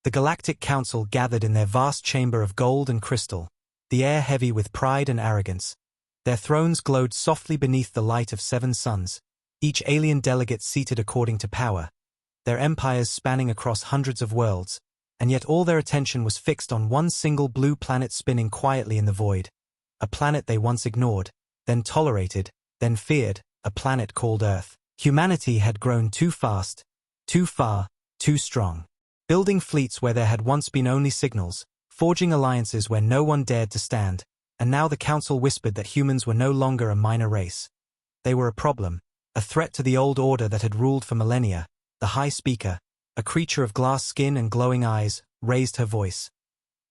The Galactic Council gathered in their vast chamber of gold and crystal, the air heavy with pride and arrogance. Their thrones glowed softly beneath the light of 7 suns, each alien delegate seated according to power, their empires spanning across hundreds of worlds, and yet all their attention was fixed on one single blue planet spinning quietly in the void, a planet they once ignored, then tolerated, then feared, a planet called Earth. Humanity had grown too fast, too far, too strong. Building fleets where there had once been only signals, forging alliances where no one dared to stand, and now the Council whispered that humans were no longer a minor race. They were a problem, a threat to the old order that had ruled for millennia. The High Speaker, a creature of glass skin and glowing eyes, raised her voice.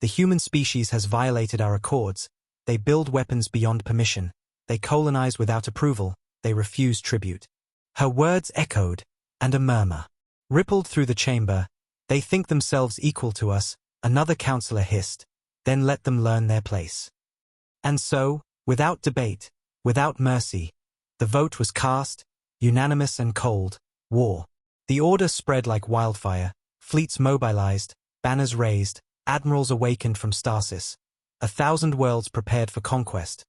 The human species has violated our accords. They build weapons beyond permission. They colonize without approval. They refuse tribute. Her words echoed, and a murmur rippled through the chamber. They think themselves equal to us, another counselor hissed. Then let them learn their place. And so, without debate, without mercy, the vote was cast, unanimous and cold: war. The order spread like wildfire, fleets mobilized, banners raised, admirals awakened from stasis. 1,000 worlds prepared for conquest.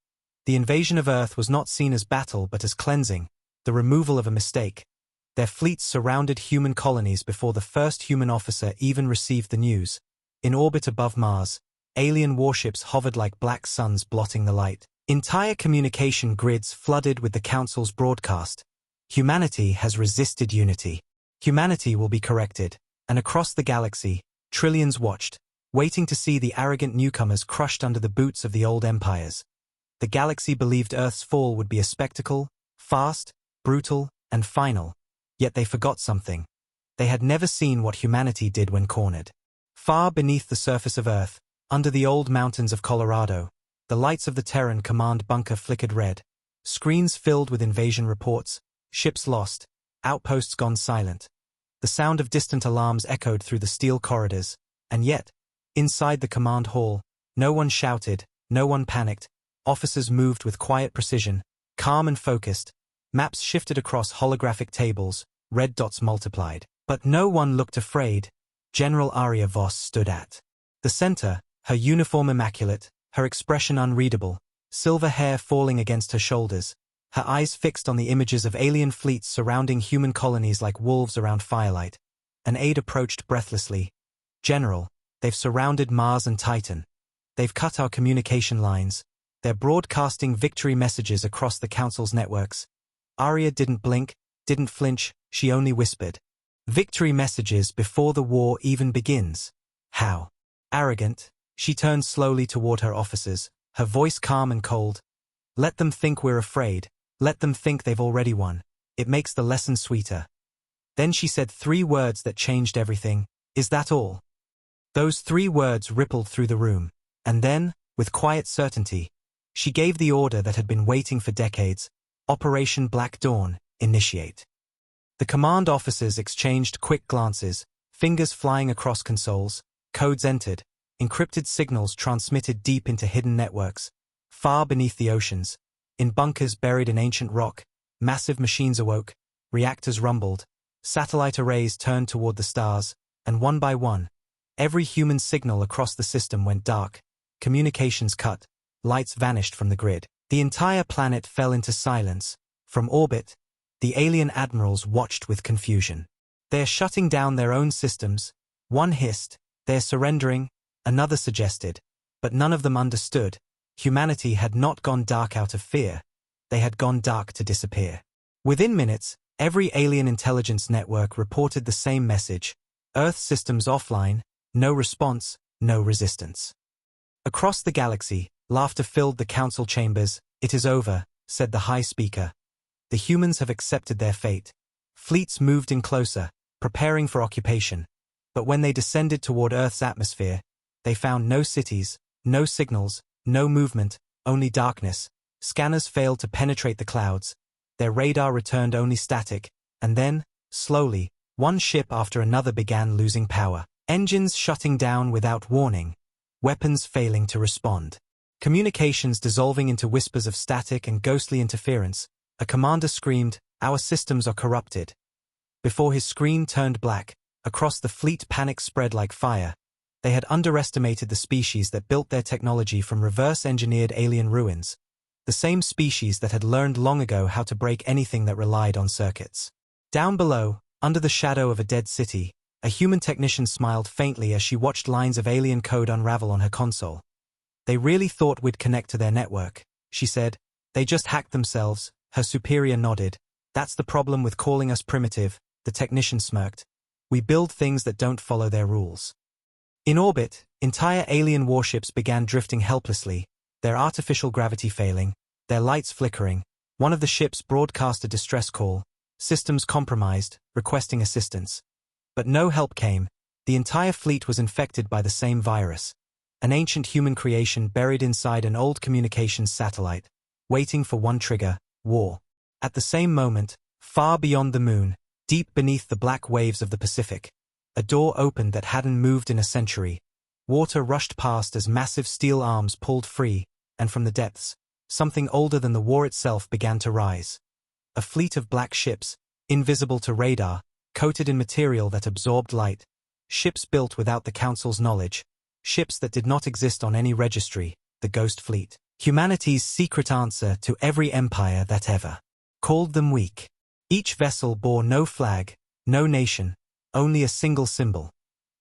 The invasion of Earth was not seen as battle but as cleansing, the removal of a mistake. Their fleets surrounded human colonies before the first human officer even received the news. In orbit above Mars, alien warships hovered like black suns blotting the light. Entire communication grids flooded with the Council's broadcast. Humanity has resisted unity. Humanity will be corrected, and across the galaxy, trillions watched, waiting to see the arrogant newcomers crushed under the boots of the old empires. The galaxy believed Earth's fall would be a spectacle, fast, brutal, and final. Yet they forgot something. They had never seen what humanity did when cornered. Far beneath the surface of Earth, under the old mountains of Colorado, the lights of the Terran command bunker flickered red. Screens filled with invasion reports, ships lost, outposts gone silent. The sound of distant alarms echoed through the steel corridors, and yet, inside the command hall, no one shouted, no one panicked. Officers moved with quiet precision, calm and focused. Maps shifted across holographic tables, red dots multiplied. But no one looked afraid. General Arya Voss stood at the center, her uniform immaculate, her expression unreadable, silver hair falling against her shoulders, her eyes fixed on the images of alien fleets surrounding human colonies like wolves around firelight. An aide approached breathlessly. "General, they've surrounded Mars and Titan. They've cut our communication lines. They're broadcasting victory messages across the Council's networks." Arya didn't blink, didn't flinch, she only whispered. "Victory messages before the war even begins. How arrogant." She turned slowly toward her officers, her voice calm and cold. "Let them think we're afraid. Let them think they've already won. It makes the lesson sweeter." Then she said 3 words that changed everything. "Is that all?" Those 3 words rippled through the room, and then, with quiet certainty, she gave the order that had been waiting for decades: Operation Black Dawn, initiate. The command officers exchanged quick glances, fingers flying across consoles, codes entered, encrypted signals transmitted deep into hidden networks, far beneath the oceans. In bunkers buried in ancient rock, massive machines awoke, reactors rumbled, satellite arrays turned toward the stars, and one by one, every human signal across the system went dark, communications cut, lights vanished from the grid. The entire planet fell into silence. From orbit, the alien admirals watched with confusion. "They're shutting down their own systems," one hissed. "They're surrendering," another suggested. But none of them understood. Humanity had not gone dark out of fear. They had gone dark to disappear. Within minutes, every alien intelligence network reported the same message: Earth systems offline, no response, no resistance. Across the galaxy, laughter filled the council chambers. "It is over," said the High Speaker. "The humans have accepted their fate." Fleets moved in closer, preparing for occupation. But when they descended toward Earth's atmosphere, they found no cities, no signals, no movement, only darkness. Scanners failed to penetrate the clouds. Their radar returned only static, and then, slowly, one ship after another began losing power. Engines shutting down without warning. Weapons failing to respond. Communications dissolving into whispers of static and ghostly interference. A commander screamed, "Our systems are corrupted." Before his scream turned black, Across the fleet, panic spread like fire. They had underestimated the species that built their technology from reverse-engineered alien ruins. The same species that had learned long ago how to break anything that relied on circuits. Down below, under the shadow of a dead city, a human technician smiled faintly as she watched lines of alien code unravel on her console. "They really thought we'd connect to their network," she said. "They just hacked themselves." Her superior nodded. "That's the problem with calling us primitive," the technician smirked. "We build things that don't follow their rules." In orbit, entire alien warships began drifting helplessly, their artificial gravity failing, their lights flickering. One of the ships broadcast a distress call, systems compromised, requesting assistance. But no help came. The entire fleet was infected by the same virus, an ancient human creation buried inside an old communications satellite, waiting for one trigger: war. At the same moment, far beyond the moon, deep beneath the black waves of the Pacific, a door opened that hadn't moved in a century. Water rushed past as massive steel arms pulled free, and from the depths, something older than the war itself began to rise. A fleet of black ships, invisible to radar, coated in material that absorbed light. Ships built without the Council's knowledge. Ships that did not exist on any registry, the Ghost Fleet. Humanity's secret answer to every empire that ever called them weak. Each vessel bore no flag, no nation, only a single symbol.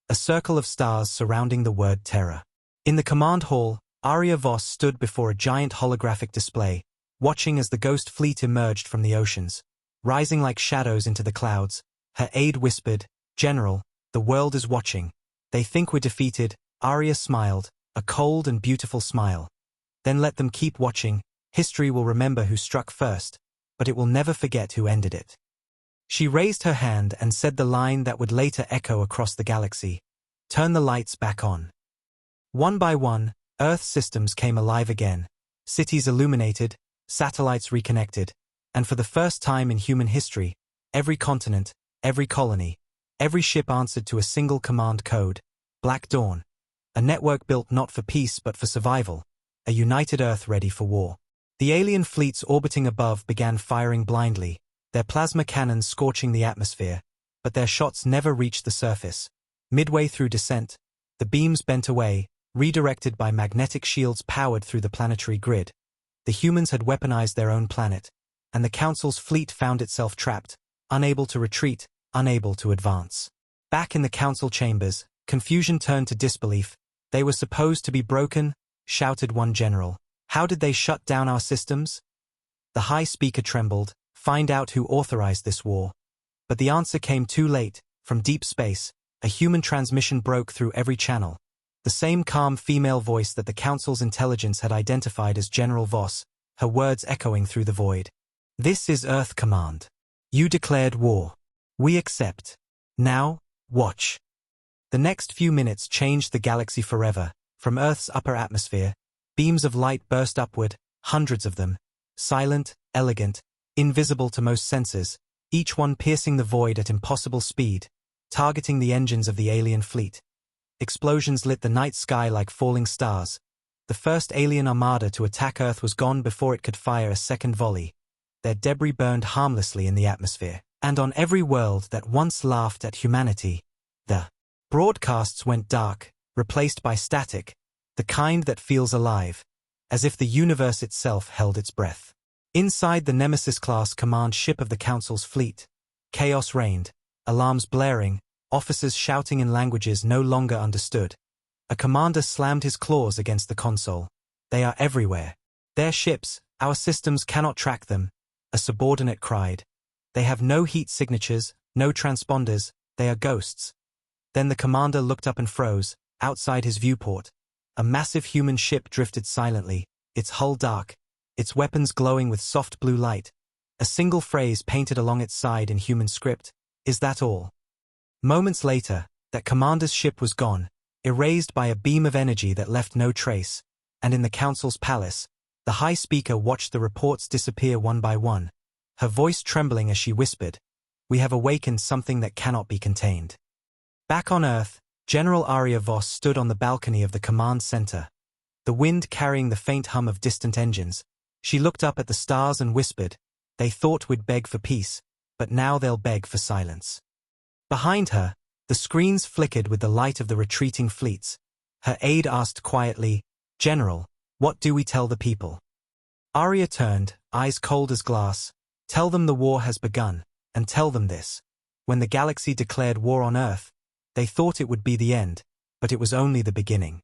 A circle of stars surrounding the word Terra. In the command hall, Arya Voss stood before a giant holographic display, watching as the Ghost Fleet emerged from the oceans. Rising like shadows into the clouds, her aide whispered, "General, the world is watching. They think we're defeated." Arya smiled, a cold and beautiful smile. "Then let them keep watching. History will remember who struck first, but it will never forget who ended it." She raised her hand and said the line that would later echo across the galaxy: "Turn the lights back on." One by one, Earth systems came alive again. Cities illuminated, satellites reconnected, and for the first time in human history, every continent, every colony, every ship answered to a single command code: Black Dawn. A network built not for peace but for survival. A united Earth ready for war. The alien fleets orbiting above began firing blindly, their plasma cannons scorching the atmosphere, but their shots never reached the surface. Midway through descent, the beams bent away, redirected by magnetic shields powered through the planetary grid. The humans had weaponized their own planet, and the Council's fleet found itself trapped, unable to retreat, unable to advance. Back in the Council chambers, confusion turned to disbelief. "They were supposed to be broken," shouted one general. "How did they shut down our systems?" The high speaker trembled. "Find out who authorized this war." But the answer came too late. From deep space, a human transmission broke through every channel. The same calm female voice that the Council's intelligence had identified as General Voss, her words echoing through the void. "This is Earth Command. You declared war. We accept. Now, watch." The next few minutes changed the galaxy forever. From Earth's upper atmosphere, beams of light burst upward, hundreds of them, silent, elegant, invisible to most senses, each one piercing the void at impossible speed, targeting the engines of the alien fleet. Explosions lit the night sky like falling stars. The first alien armada to attack Earth was gone before it could fire a second volley. Their debris burned harmlessly in the atmosphere. And on every world that once laughed at humanity, the broadcasts went dark, replaced by static, the kind that feels alive, as if the universe itself held its breath. Inside the Nemesis-class command ship of the Council's fleet, chaos reigned, alarms blaring, officers shouting in languages no longer understood. A commander slammed his claws against the console. "They are everywhere. They're ships, our systems cannot track them," a subordinate cried. "They have no heat signatures, no transponders, they are ghosts." Then the commander looked up and froze. Outside his viewport, a massive human ship drifted silently, its hull dark, its weapons glowing with soft blue light. A single phrase painted along its side in human script: "Is that all?" Moments later, that commander's ship was gone, erased by a beam of energy that left no trace, and in the Council's palace, the high speaker watched the reports disappear one by one, her voice trembling as she whispered, "We have awakened something that cannot be contained." Back on Earth, General Arya Voss stood on the balcony of the command center, the wind carrying the faint hum of distant engines. She looked up at the stars and whispered, "They thought we'd beg for peace, but now they'll beg for silence." Behind her, The screens flickered with the light of the retreating fleets. Her aide asked quietly, "General, what do we tell the people?" Arya turned, eyes cold as glass. "Tell them the war has begun, and tell them this. When the galaxy declared war on Earth, they thought it would be the end, but it was only the beginning."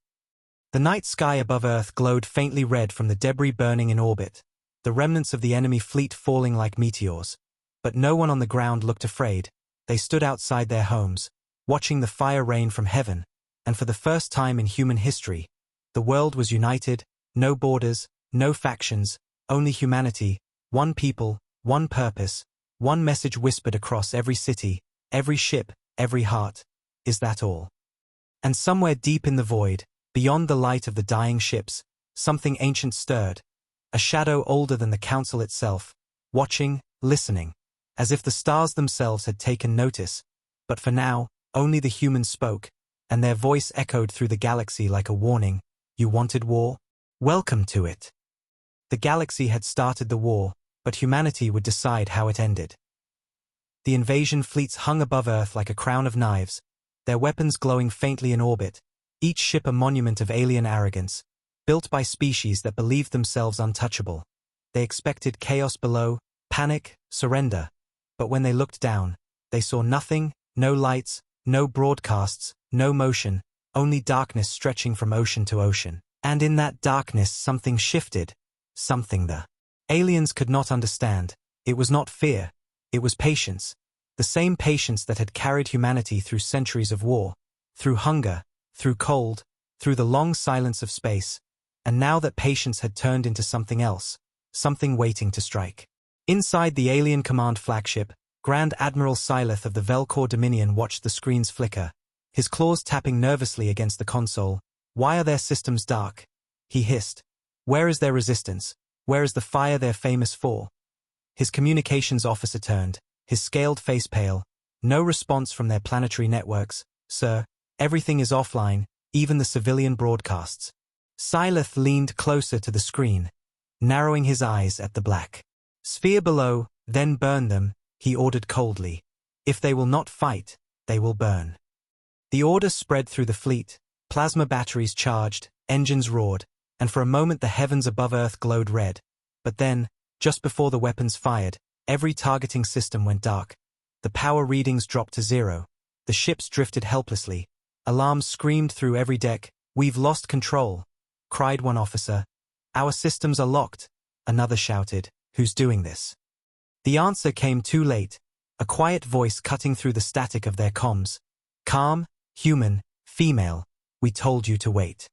The night sky above Earth glowed faintly red from the debris burning in orbit, the remnants of the enemy fleet falling like meteors. But no one on the ground looked afraid. They stood outside their homes, watching the fire rain from heaven, and for the first time in human history, the world was united, no borders, no factions, only humanity, one people, one purpose, one message whispered across every city, every ship, every heart. Is that all? And somewhere deep in the void, beyond the light of the dying ships, something ancient stirred, a shadow older than the council itself, watching, listening, as if the stars themselves had taken notice. But for now, only the humans spoke, and their voice echoed through the galaxy like a warning. You wanted war? Welcome to it. The galaxy had started the war, but humanity would decide how it ended. The invasion fleets hung above Earth like a crown of knives, their weapons glowing faintly in orbit, each ship a monument of alien arrogance, built by species that believed themselves untouchable. They expected chaos below, panic, surrender. But when they looked down, they saw nothing, no lights, no broadcasts, no motion, only darkness stretching from ocean to ocean. And in that darkness something shifted, something the aliens could not understand. It was not fear, it was patience. The same patience that had carried humanity through centuries of war, through hunger, through cold, through the long silence of space. And now that patience had turned into something else, something waiting to strike. Inside the alien command flagship, Grand Admiral Syleth of the Velcor Dominion watched the screens flicker, his claws tapping nervously against the console. "Why are their systems dark?" he hissed. "Where is their resistance? Where is the fire they're famous for?" His communications officer turned, his scaled face pale. "No response from their planetary networks, sir. Everything is offline, even the civilian broadcasts." Syleth leaned closer to the screen, narrowing his eyes at the black sphere below. "Then burn them," he ordered coldly. "If they will not fight, they will burn." The order spread through the fleet, plasma batteries charged, engines roared, and for a moment the heavens above Earth glowed red. But then, just before the weapons fired, every targeting system went dark. The power readings dropped to zero. The ships drifted helplessly. Alarms screamed through every deck. "We've lost control," cried one officer. "Our systems are locked," another shouted. "Who's doing this?" The answer came too late, a quiet voice cutting through the static of their comms. "Calm, human, female, we told you to wait."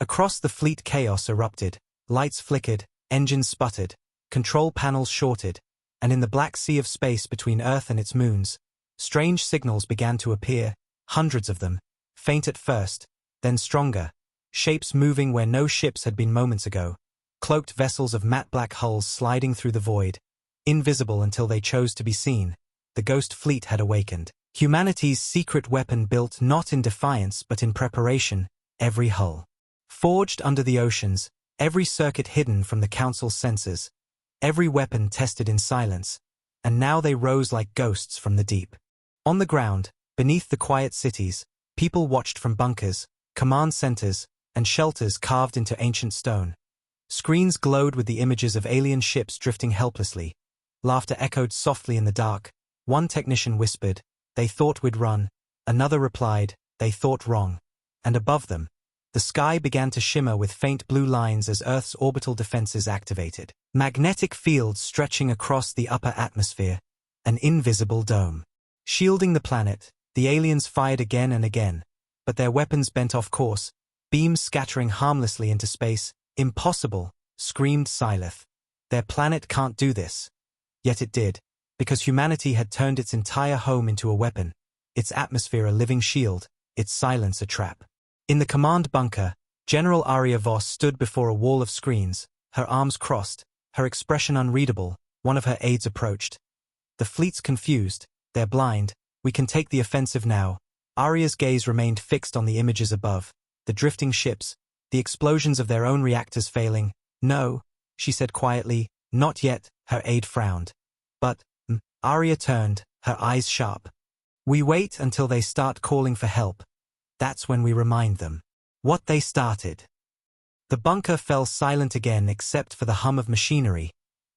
Across the fleet chaos erupted, lights flickered, engines sputtered, control panels shorted, and in the black sea of space between Earth and its moons, strange signals began to appear, hundreds of them, faint at first, then stronger, shapes moving where no ships had been moments ago, cloaked vessels of matte black hulls sliding through the void, invisible until they chose to be seen. The ghost fleet had awakened. Humanity's secret weapon built not in defiance but in preparation, every hull forged under the oceans, every circuit hidden from the Council's sensors, every weapon tested in silence, and now they rose like ghosts from the deep. On the ground, beneath the quiet cities, people watched from bunkers, command centers, and shelters carved into ancient stone. Screens glowed with the images of alien ships drifting helplessly. Laughter echoed softly in the dark. One technician whispered, "They thought we'd run." Another replied, "They thought wrong." And above them, the sky began to shimmer with faint blue lines as Earth's orbital defenses activated. Magnetic fields stretching across the upper atmosphere, an invisible dome. Shielding the planet, the aliens fired again and again, but their weapons bent off course, beams scattering harmlessly into space. "Impossible," screamed Syleth. "Their planet can't do this." Yet it did, because humanity had turned its entire home into a weapon, its atmosphere a living shield, its silence a trap. In the command bunker, General Arya Voss stood before a wall of screens, her arms crossed, her expression unreadable. One of her aides approached. "The fleet's confused, they're blind, we can take the offensive now." Arya's gaze remained fixed on the images above, the drifting ships, the explosions of their own reactors failing. "No," she said quietly, "not yet," her aide frowned. "But," Arya turned, her eyes sharp. We wait until they start calling for help. That's when we remind them what they started. The bunker fell silent again except for the hum of machinery,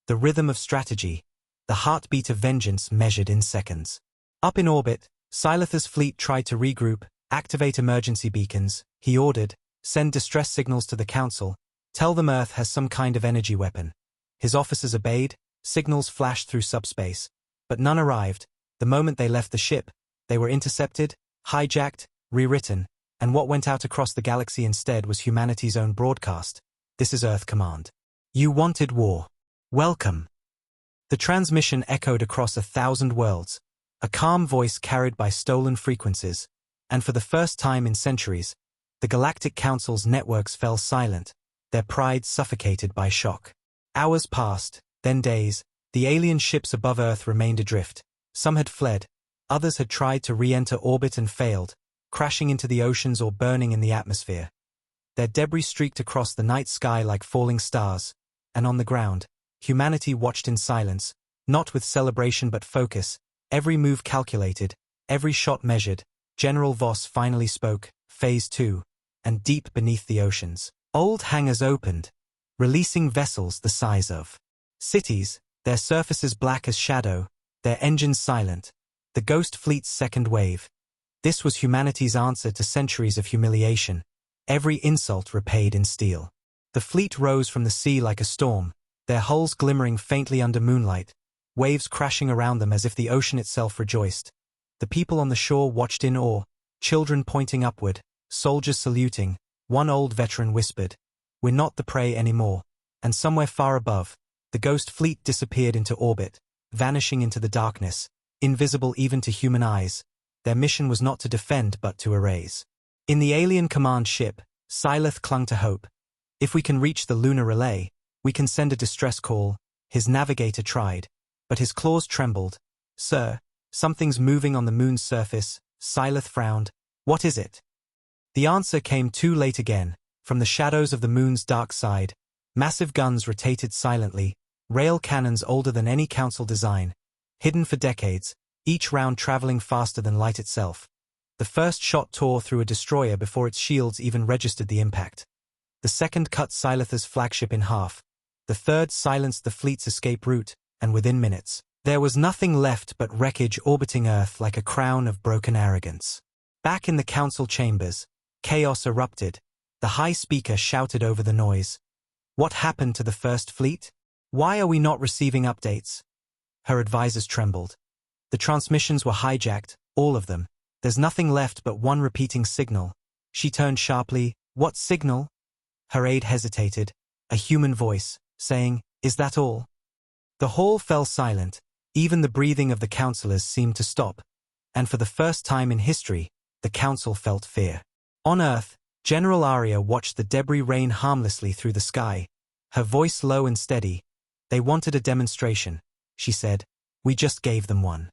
the rhythm of strategy, the heartbeat of vengeance measured in seconds. Up in orbit, Silith's fleet tried to regroup, activate emergency beacons. He ordered, send distress signals to the Council, tell them Earth has some kind of energy weapon. His officers obeyed, signals flashed through subspace, but none arrived. The moment they left the ship, they were intercepted, hijacked, rewritten, and what went out across the galaxy instead was humanity's own broadcast. This is Earth Command. You wanted war. Welcome. The transmission echoed across 1,000 worlds, a calm voice carried by stolen frequencies, and for the first time in centuries, the Galactic Council's networks fell silent, their pride suffocated by shock. Hours passed, then days. The alien ships above Earth remained adrift. Some had fled, others had tried to re-enter orbit and failed, crashing into the oceans or burning in the atmosphere. Their debris streaked across the night sky like falling stars, and on the ground, humanity watched in silence, not with celebration but focus, every move calculated, every shot measured. General Voss finally spoke, Phase 2, and deep beneath the oceans, old hangars opened, releasing vessels the size of cities, their surfaces black as shadow, their engines silent, the Ghost Fleet's second wave. This was humanity's answer to centuries of humiliation, every insult repaid in steel. The fleet rose from the sea like a storm, their hulls glimmering faintly under moonlight, waves crashing around them as if the ocean itself rejoiced. The people on the shore watched in awe, children pointing upward, soldiers saluting. One old veteran whispered, "We're not the prey anymore." And somewhere far above, the Ghost Fleet disappeared into orbit, vanishing into the darkness, invisible even to human eyes. Their mission was not to defend but to erase. In the alien command ship, Silith clung to hope. If we can reach the lunar relay, we can send a distress call. His navigator tried, but his claws trembled. "Sir, something's moving on the moon's surface." Silith frowned. "What is it?" The answer came too late again. From the shadows of the moon's dark side, massive guns rotated silently, rail cannons older than any council design, hidden for decades, each round traveling faster than light itself. The first shot tore through a destroyer before its shields even registered the impact. The second cut Silith's flagship in half. The third silenced the fleet's escape route, and within minutes, there was nothing left but wreckage orbiting Earth like a crown of broken arrogance. Back in the council chambers, chaos erupted. The high speaker shouted over the noise. "What happened to the First Fleet? Why are we not receiving updates?" Her advisors trembled. The transmissions were hijacked, all of them. There's nothing left but one repeating signal. She turned sharply. "What signal?" Her aide hesitated, a human voice, saying, "Is that all?" The hall fell silent. Even the breathing of the councillors seemed to stop. And for the first time in history, the council felt fear. On Earth, General Aria watched the debris rain harmlessly through the sky, her voice low and steady. "They wanted a demonstration," she said. "We just gave them one."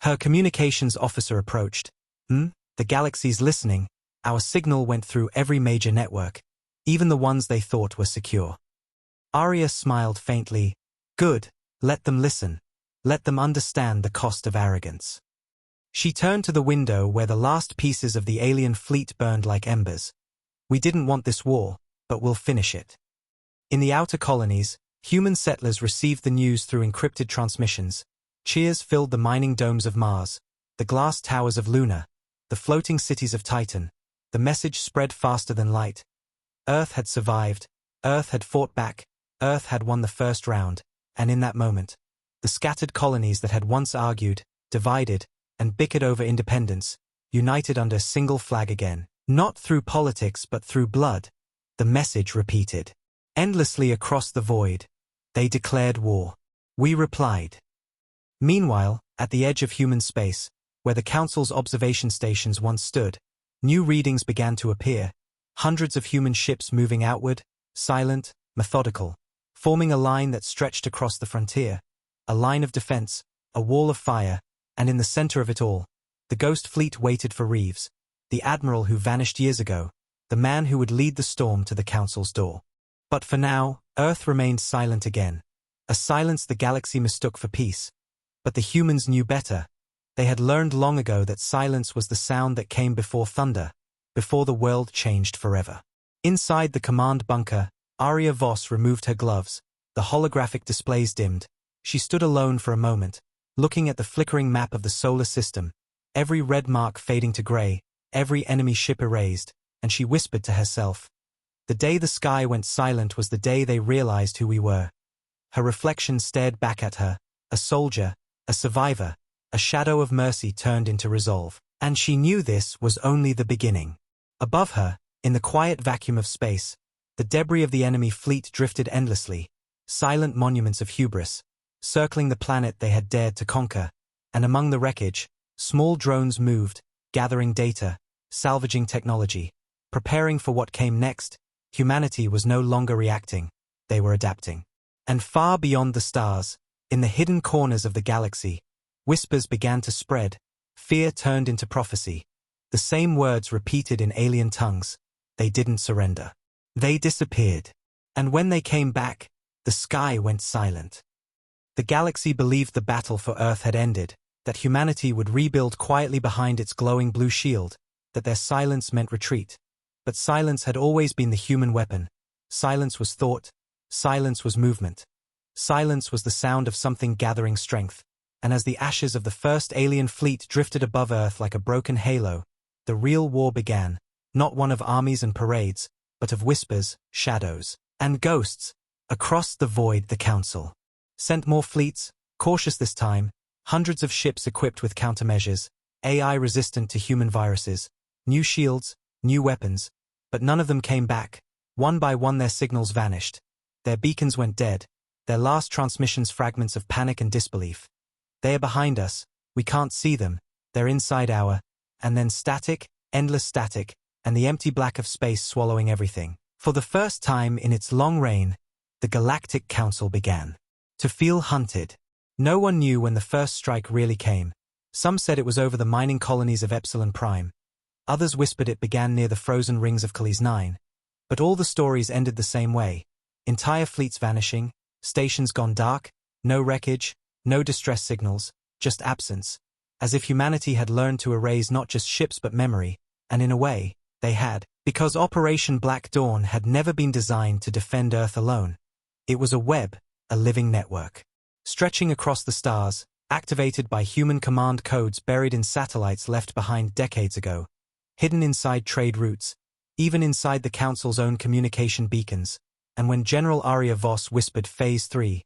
Her communications officer approached. The galaxy's listening. Our signal went through every major network, even the ones they thought were secure." Aria smiled faintly. "Good, let them listen. Let them understand the cost of arrogance." She turned to the window where the last pieces of the alien fleet burned like embers. "We didn't want this war, but we'll finish it." In the outer colonies, human settlers received the news through encrypted transmissions. Cheers filled the mining domes of Mars, the glass towers of Luna, the floating cities of Titan. The message spread faster than light. Earth had survived, Earth had fought back, Earth had won the first round, and in that moment, the scattered colonies that had once argued, divided, and bickered over independence, united under a single flag again. Not through politics but through blood. The message repeated. Endlessly across the void. They declared war. We replied. Meanwhile, at the edge of human space, where the Council's observation stations once stood, new readings began to appear. Hundreds of human ships moving outward, silent, methodical, forming a line that stretched across the frontier. A line of defense, a wall of fire, and in the center of it all, the Ghost Fleet waited for Reeves, the admiral who vanished years ago, the man who would lead the storm to the Council's door. But for now, Earth remained silent again, a silence the galaxy mistook for peace. But the humans knew better. They had learned long ago that silence was the sound that came before thunder, before the world changed forever. Inside the command bunker, Arya Voss removed her gloves, the holographic displays dimmed. She stood alone for a moment, looking at the flickering map of the solar system, every red mark fading to gray, every enemy ship erased, and she whispered to herself, "The day the sky went silent was the day they realized who we were." Her reflection stared back at her, a soldier, a survivor, a shadow of mercy turned into resolve. And she knew this was only the beginning. Above her, in the quiet vacuum of space, the debris of the enemy fleet drifted endlessly, silent monuments of hubris, circling the planet they had dared to conquer, and among the wreckage, small drones moved, gathering data, salvaging technology, preparing for what came next. Humanity was no longer reacting, they were adapting. And far beyond the stars, in the hidden corners of the galaxy, whispers began to spread, fear turned into prophecy. The same words repeated in alien tongues. They didn't surrender. They disappeared. And when they came back, the sky went silent. The galaxy believed the battle for Earth had ended, that humanity would rebuild quietly behind its glowing blue shield, that their silence meant retreat. But silence had always been the human weapon. Silence was thought. Silence was movement. Silence was the sound of something gathering strength. And as the ashes of the first alien fleet drifted above Earth like a broken halo, the real war began, not one of armies and parades, but of whispers, shadows, and ghosts. Across the void the Council sent more fleets, cautious this time, hundreds of ships equipped with countermeasures, AI resistant to human viruses, new shields, new weapons, but none of them came back. One by one their signals vanished. Their beacons went dead, their last transmissions fragments of panic and disbelief. They are behind us, we can't see them, they're inside our, and then static, endless static, and the empty black of space swallowing everything. For the first time in its long reign, the Galactic Council began to feel hunted. No one knew when the first strike really came. Some said it was over the mining colonies of Epsilon Prime. Others whispered it began near the frozen rings of Calais 9. But all the stories ended the same way. Entire fleets vanishing, stations gone dark, no wreckage, no distress signals, just absence. As if humanity had learned to erase not just ships but memory, and in a way, they had, because Operation Black Dawn had never been designed to defend Earth alone. It was a web, a living network. Stretching across the stars, activated by human command codes buried in satellites left behind decades ago, hidden inside trade routes, even inside the Council's own communication beacons. And when General Arya Voss whispered Phase 3,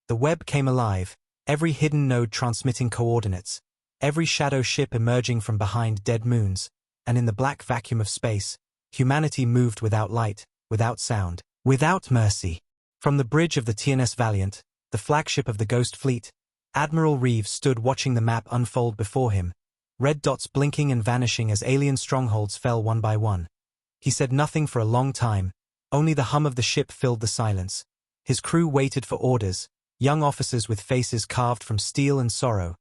the web came alive, every hidden node transmitting coordinates, every shadow ship emerging from behind dead moons, and in the black vacuum of space, humanity moved without light, without sound, without mercy. From the bridge of the TNS Valiant, the flagship of the Ghost Fleet, Admiral Reeves stood watching the map unfold before him, red dots blinking and vanishing as alien strongholds fell one by one. He said nothing for a long time, only the hum of the ship filled the silence. His crew waited for orders, young officers with faces carved from steel and sorrow.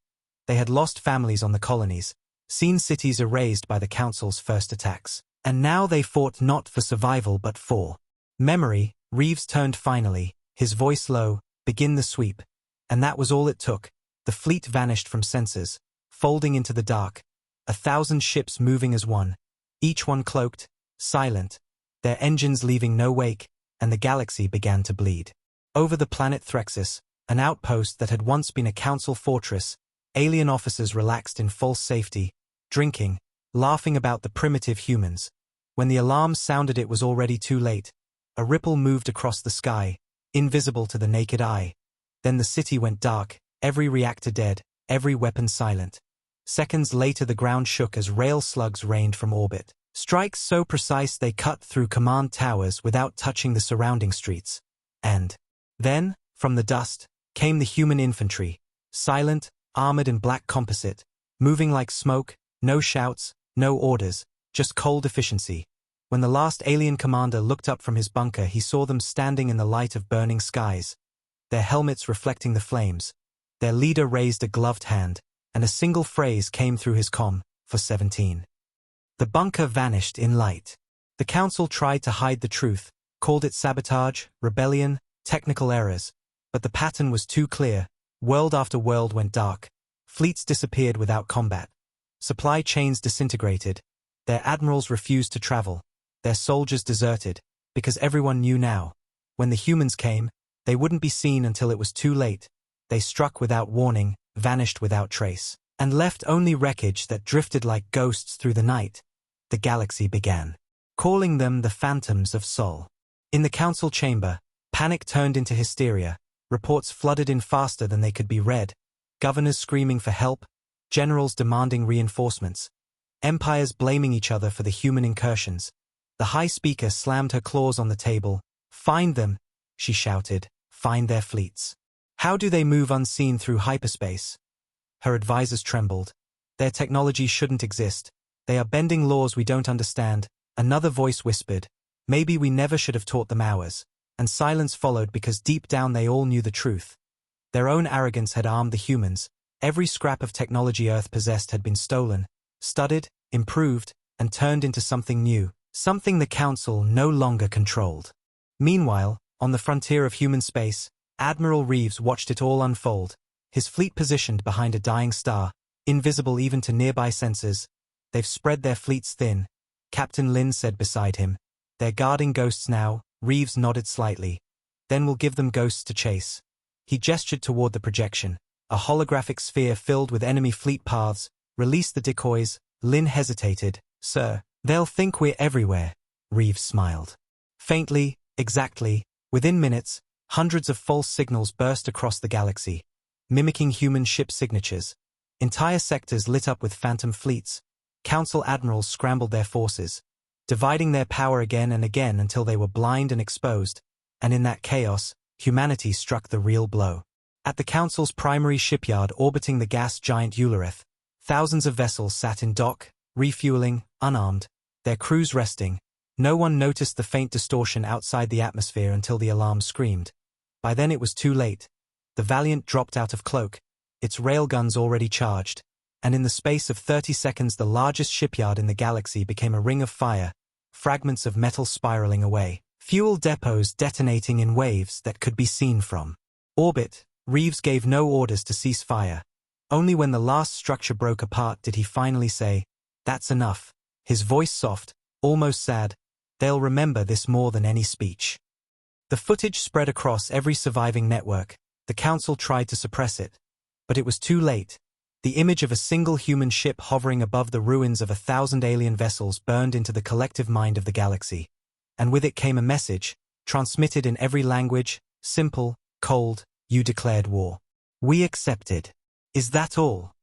They had lost families on the colonies, seen cities erased by the Council's first attacks. And now they fought not for survival but for memory. Reeves turned finally, his voice low, "Begin the sweep." And that was all it took. The fleet vanished from sensors, folding into the dark, 1,000 ships moving as one, each one cloaked, silent, their engines leaving no wake, and the galaxy began to bleed. Over the planet Threxus, an outpost that had once been a Council fortress, alien officers relaxed in false safety, drinking, laughing about the primitive humans. When the alarm sounded it was already too late. A ripple moved across the sky, invisible to the naked eye. Then the city went dark, every reactor dead, every weapon silent. Seconds later the ground shook as rail slugs rained from orbit. Strikes so precise they cut through command towers without touching the surrounding streets. And then, from the dust, came the human infantry, silent, armored in black composite, moving like smoke, no shouts, no orders, just cold efficiency. When the last alien commander looked up from his bunker he saw them standing in the light of burning skies, their helmets reflecting the flames. Their leader raised a gloved hand, and a single phrase came through his comm, "For 17. The bunker vanished in light. The Council tried to hide the truth, called it sabotage, rebellion, technical errors, but the pattern was too clear. World after world went dark. Fleets disappeared without combat. Supply chains disintegrated. Their admirals refused to travel. Their soldiers deserted, because everyone knew now. When the humans came, they wouldn't be seen until it was too late. They struck without warning, vanished without trace, and left only wreckage that drifted like ghosts through the night. The galaxy began, calling them the Phantoms of Sol. In the council chamber, panic turned into hysteria. Reports flooded in faster than they could be read. Governors screaming for help, generals demanding reinforcements, empires blaming each other for the human incursions. The High Speaker slammed her claws on the table. "Find them," she shouted. "Find their fleets. How do they move unseen through hyperspace?" Her advisors trembled. "Their technology shouldn't exist. They are bending laws we don't understand." Another voice whispered, "Maybe we never should have taught them ours." And silence followed because deep down they all knew the truth. Their own arrogance had armed the humans. Every scrap of technology Earth possessed had been stolen, studied, improved, and turned into something new, something the Council no longer controlled. Meanwhile, on the frontier of human space, Admiral Reeves watched it all unfold, his fleet positioned behind a dying star, invisible even to nearby sensors. "They've spread their fleets thin," Captain Lin said beside him. "They're guarding ghosts now." Reeves nodded slightly. "Then we'll give them ghosts to chase." He gestured toward the projection, a holographic sphere filled with enemy fleet paths. "Release the decoys." Lin hesitated. "Sir, they'll think we're everywhere." Reeves smiled. Faintly, exactly, within minutes, hundreds of false signals burst across the galaxy, mimicking human ship signatures. Entire sectors lit up with phantom fleets. Council admirals scrambled their forces, dividing their power again and again until they were blind and exposed, and in that chaos, humanity struck the real blow. At the Council's primary shipyard orbiting the gas giant Ulareth, thousands of vessels sat in dock, refueling, unarmed, their crews resting. No one noticed the faint distortion outside the atmosphere until the alarm screamed. By then it was too late. The Valiant dropped out of cloak, its railguns already charged, and in the space of 30 seconds the largest shipyard in the galaxy became a ring of fire, fragments of metal spiraling away, fuel depots detonating in waves that could be seen from orbit. Reeves gave no orders to cease fire. Only when the last structure broke apart did he finally say, "That's enough." His voice soft, almost sad. "They'll remember this more than any speech." The footage spread across every surviving network. The Council tried to suppress it, but it was too late. The image of a single human ship hovering above the ruins of 1,000 alien vessels burned into the collective mind of the galaxy. And with it came a message, transmitted in every language, simple, cold: "You declared war. We accepted. Is that all?"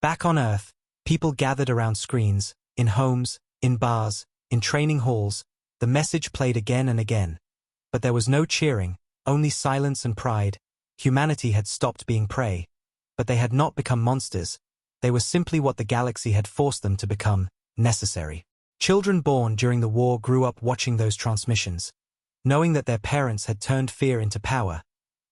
Back on Earth, people gathered around screens, in homes, in bars, in training halls. The message played again and again. But there was no cheering, only silence and pride. Humanity had stopped being prey. But they had not become monsters. They were simply what the galaxy had forced them to become: necessary. Children born during the war grew up watching those transmissions, knowing that their parents had turned fear into power,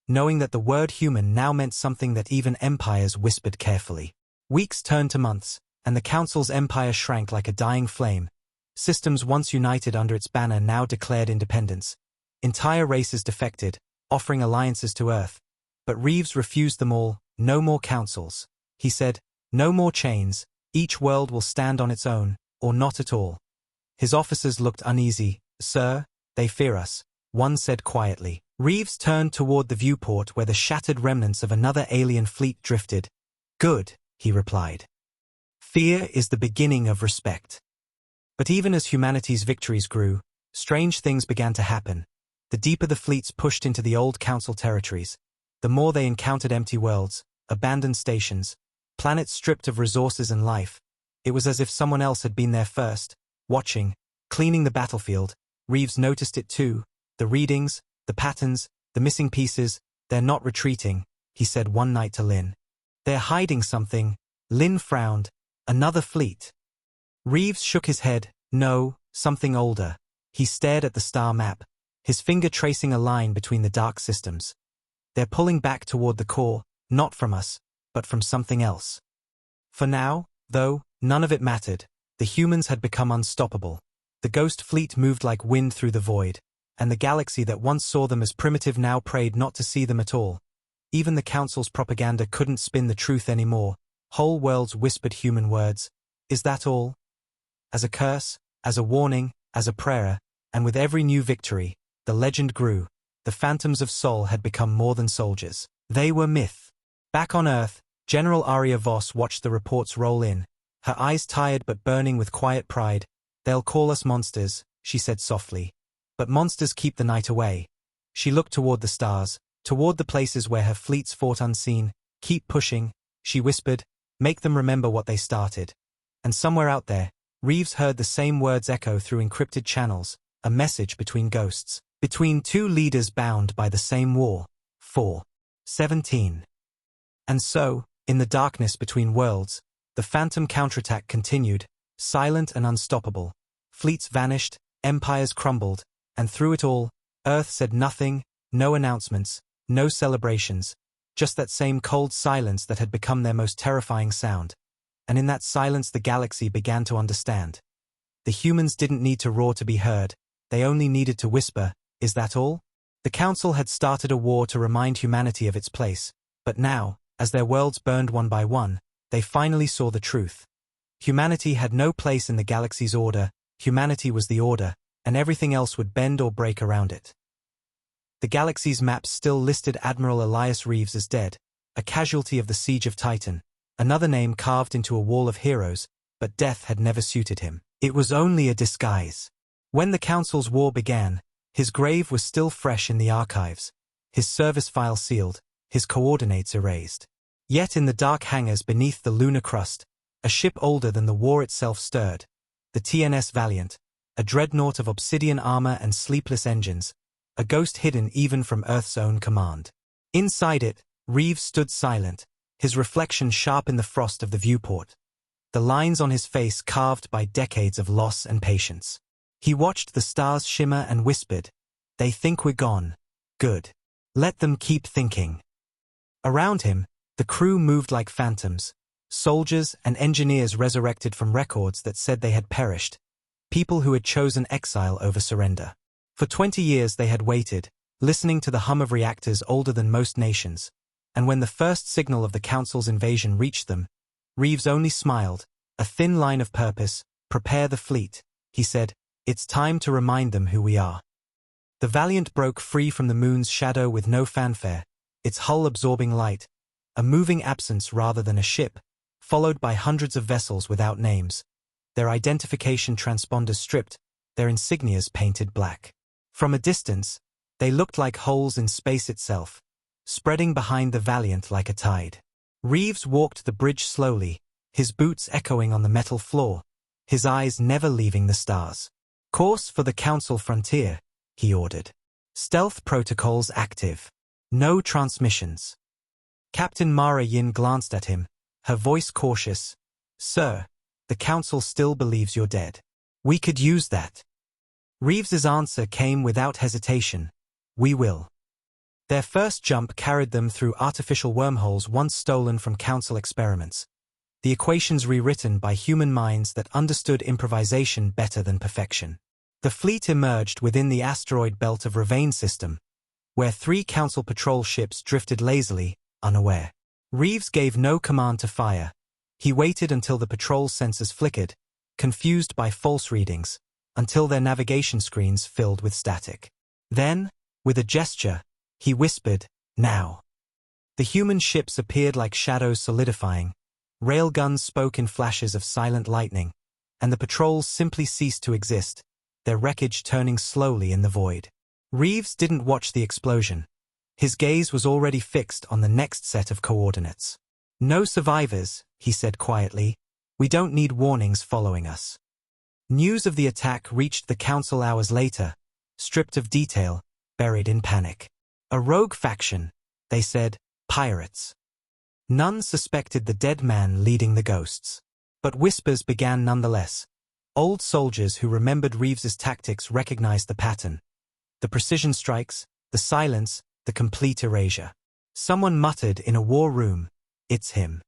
knowing that the word human now meant something that even empires whispered carefully. Weeks turned to months, and the Council's empire shrank like a dying flame. Systems once united under its banner now declared independence. Entire races defected, offering alliances to Earth. But Reeves refused them all. "No more councils," he said. "No more chains. Each world will stand on its own, or not at all." His officers looked uneasy. "Sir, they fear us," one said quietly. Reeves turned toward the viewport where the shattered remnants of another alien fleet drifted. "Good," he replied. "Fear is the beginning of respect." But even as humanity's victories grew, strange things began to happen. The deeper the fleets pushed into the old Council territories, the more they encountered empty worlds, abandoned stations, planets stripped of resources and life. It was as if someone else had been there first, watching, cleaning the battlefield. Reeves noticed it too. The readings, the patterns, the missing pieces. "They're not retreating," he said one night to Lin. "They're hiding something." Lin frowned. "Another fleet?" Reeves shook his head. "No, something older." He stared at the star map, his finger tracing a line between the dark systems. "They're pulling back toward the core, not from us, but from something else." For now, though, none of it mattered. The humans had become unstoppable. The ghost fleet moved like wind through the void, and the galaxy that once saw them as primitive now prayed not to see them at all. Even the Council's propaganda couldn't spin the truth anymore. Whole worlds whispered human words. Is that all? As a curse, as a warning, as a prayer, and with every new victory, the legend grew. The phantoms of Sol had become more than soldiers. They were myth. Back on Earth, General Arya Voss watched the reports roll in, her eyes tired but burning with quiet pride. They'll call us monsters, she said softly. But monsters keep the night away. She looked toward the stars, toward the places where her fleets fought unseen. Keep pushing, she whispered, make them remember what they started. And somewhere out there, Reeves heard the same words echo through encrypted channels, a message between ghosts, between two leaders bound by the same war. 4:17. And so, in the darkness between worlds, the phantom counterattack continued, silent and unstoppable. Fleets vanished, empires crumbled, and through it all, Earth said nothing, no announcements, no celebrations, just that same cold silence that had become their most terrifying sound. And in that silence the galaxy began to understand. The humans didn't need to roar to be heard, they only needed to whisper, is that all? The Council had started a war to remind humanity of its place, but now, as their worlds burned one by one, they finally saw the truth. Humanity had no place in the galaxy's order, humanity was the order, and everything else would bend or break around it. The galaxy's maps still listed Admiral Elias Reeves as dead, a casualty of the Siege of Titan, another name carved into a wall of heroes, but death had never suited him. It was only a disguise. When the Council's war began, his grave was still fresh in the archives, his service file sealed, his coordinates erased. Yet in the dark hangars beneath the lunar crust, a ship older than the war itself stirred, the TNS Valiant, a dreadnought of obsidian armor and sleepless engines, a ghost hidden even from Earth's own command. Inside it, Reeves stood silent, his reflection sharp in the frost of the viewport, the lines on his face carved by decades of loss and patience. He watched the stars shimmer and whispered, they think we're gone. Good. Let them keep thinking. Around him, the crew moved like phantoms, soldiers and engineers resurrected from records that said they had perished, people who had chosen exile over surrender. For 20 years they had waited, listening to the hum of reactors older than most nations, and when the first signal of the Council's invasion reached them, Reeves only smiled, a thin line of purpose, prepare the fleet, he said, it's time to remind them who we are. The Valiant broke free from the moon's shadow with no fanfare, its hull absorbing light, a moving absence rather than a ship, followed by hundreds of vessels without names, their identification transponders stripped, their insignias painted black. From a distance, they looked like holes in space itself, spreading behind the Valiant like a tide. Reeves walked the bridge slowly, his boots echoing on the metal floor, his eyes never leaving the stars. Course for the Council frontier, he ordered. Stealth protocols active. No transmissions. Captain Mara Yin glanced at him, her voice cautious. Sir, the Council still believes you're dead. We could use that. Reeves's answer came without hesitation. We will. Their first jump carried them through artificial wormholes once stolen from Council experiments. The equations rewritten by human minds that understood improvisation better than perfection. The fleet emerged within the asteroid belt of Ravane system, where 3 Council patrol ships drifted lazily, unaware. Reeves gave no command to fire. He waited until the patrol sensors flickered, confused by false readings, until their navigation screens filled with static. Then, with a gesture, he whispered, now. The human ships appeared like shadows solidifying, railguns spoke in flashes of silent lightning, and the patrols simply ceased to exist, their wreckage turning slowly in the void. Reeves didn't watch the explosion. His gaze was already fixed on the next set of coordinates. No survivors, he said quietly. We don't need warnings following us. News of the attack reached the Council hours later, stripped of detail, buried in panic. A rogue faction, they said, pirates. None suspected the dead man leading the ghosts. But whispers began nonetheless. Old soldiers who remembered Reeves's tactics recognized the pattern. The precision strikes, the silence, the complete erasure. Someone muttered in a war room, it's him.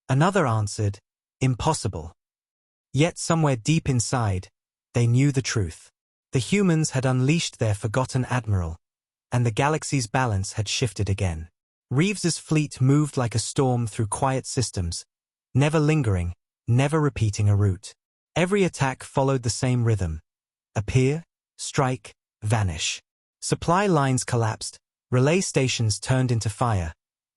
Another answered, impossible. Yet somewhere deep inside, they knew the truth. The humans had unleashed their forgotten admiral, and the galaxy's balance had shifted again. Reeves's fleet moved like a storm through quiet systems, never lingering, never repeating a route. Every attack followed the same rhythm. Appear, strike, vanish. Supply lines collapsed, relay stations turned into fire,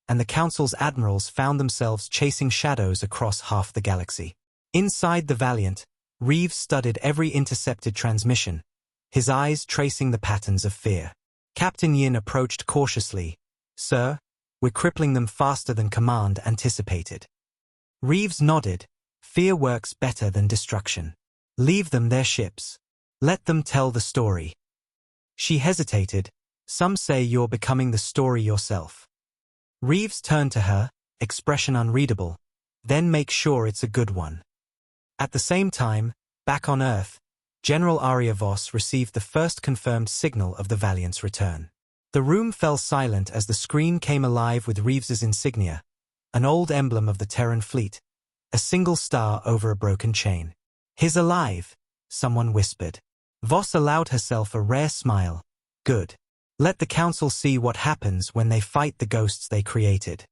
and the Council's admirals found themselves chasing shadows across half the galaxy. Inside the Valiant, Reeves studied every intercepted transmission, his eyes tracing the patterns of fear. Captain Yin approached cautiously. "Sir, we're crippling them faster than Command anticipated." Reeves nodded. "Fear works better than destruction. Leave them their ships. Let them tell the story." She hesitated. "Some say you're becoming the story yourself." Reeves turned to her, expression unreadable. "Then make sure it's a good one." At the same time, back on Earth, General Arya Voss received the first confirmed signal of the Valiant's return. The room fell silent as the screen came alive with Reeves's insignia, an old emblem of the Terran fleet, a single star over a broken chain. "He's alive," someone whispered. Voss allowed herself a rare smile. "Good. Let the Council see what happens when they fight the ghosts they created."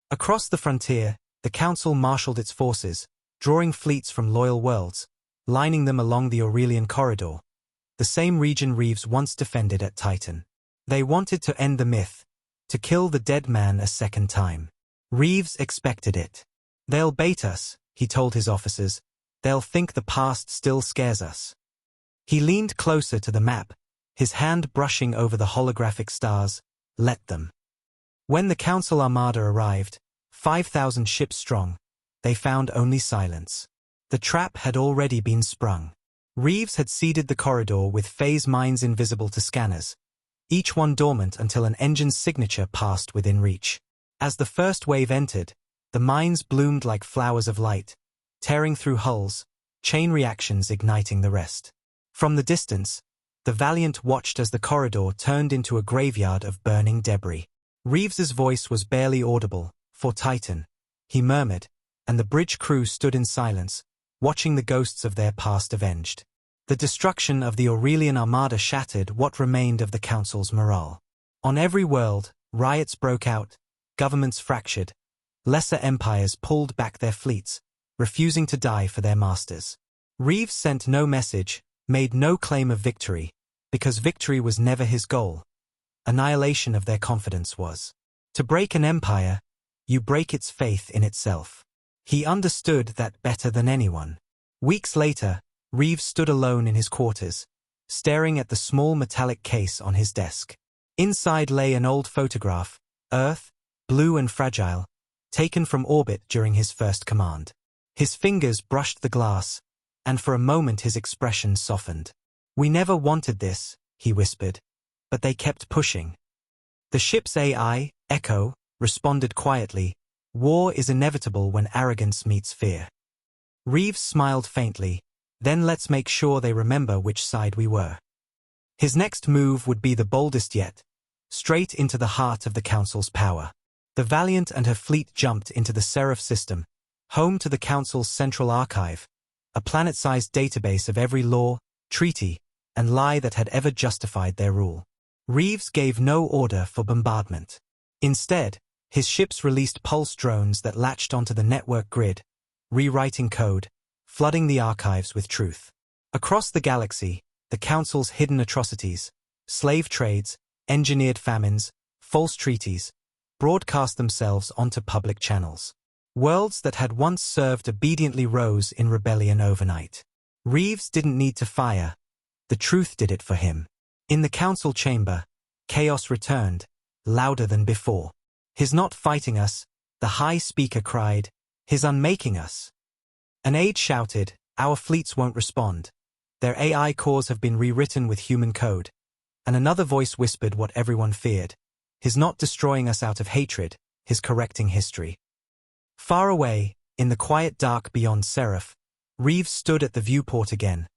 Across the frontier, the Council marshaled its forces, drawing fleets from loyal worlds, lining them along the Aurelian corridor, the same region Reeves once defended at Titan. They wanted to end the myth, to kill the dead man a second time. Reeves expected it. "They'll bait us," he told his officers. "They'll think the past still scares us." He leaned closer to the map, his hand brushing over the holographic stars. "Let them." When the Council Armada arrived, 5,000 ships strong, they found only silence. The trap had already been sprung. Reeves had seeded the corridor with phase mines invisible to scanners, each one dormant until an engine's signature passed within reach. As the first wave entered, the mines bloomed like flowers of light, tearing through hulls, chain reactions igniting the rest. From the distance, the Valiant watched as the corridor turned into a graveyard of burning debris. Reeves's voice was barely audible. "For Titan," he murmured, and the bridge crew stood in silence, watching the ghosts of their past avenged. The destruction of the Aurelian Armada shattered what remained of the Council's morale. On every world, riots broke out, governments fractured, lesser empires pulled back their fleets, refusing to die for their masters. Reeves sent no message, made no claim of victory, because victory was never his goal. Annihilation of their confidence was. To break an empire, you break its faith in itself. He understood that better than anyone. Weeks later, Reeves stood alone in his quarters, staring at the small metallic case on his desk. Inside lay an old photograph, Earth, blue and fragile, taken from orbit during his first command. His fingers brushed the glass, and for a moment his expression softened. "We never wanted this," he whispered, "but they kept pushing." The ship's AI, Echo, responded quietly. "War is inevitable when arrogance meets fear." Reeves smiled faintly. "Then let's make sure they remember which side we were." His next move would be the boldest yet, straight into the heart of the Council's power. The Valiant and her fleet jumped into the Seraph system, home to the Council's central archive, a planet-sized database of every law, treaty, and lie that had ever justified their rule. Reeves gave no order for bombardment. Instead, his ships released pulse drones that latched onto the network grid, rewriting code, flooding the archives with truth. Across the galaxy, the Council's hidden atrocities, slave trades, engineered famines, false treaties, broadcast themselves onto public channels. Worlds that had once served obediently rose in rebellion overnight. Reeves didn't need to fire. The truth did it for him. In the Council chamber, chaos returned, louder than before. "He's not fighting us," the High Speaker cried. "He's unmaking us." An aide shouted, "Our fleets won't respond. Their AI cores have been rewritten with human code." And another voice whispered what everyone feared. "He's not destroying us out of hatred, he's correcting history." Far away, in the quiet dark beyond Seraph, Reeves stood at the viewport again,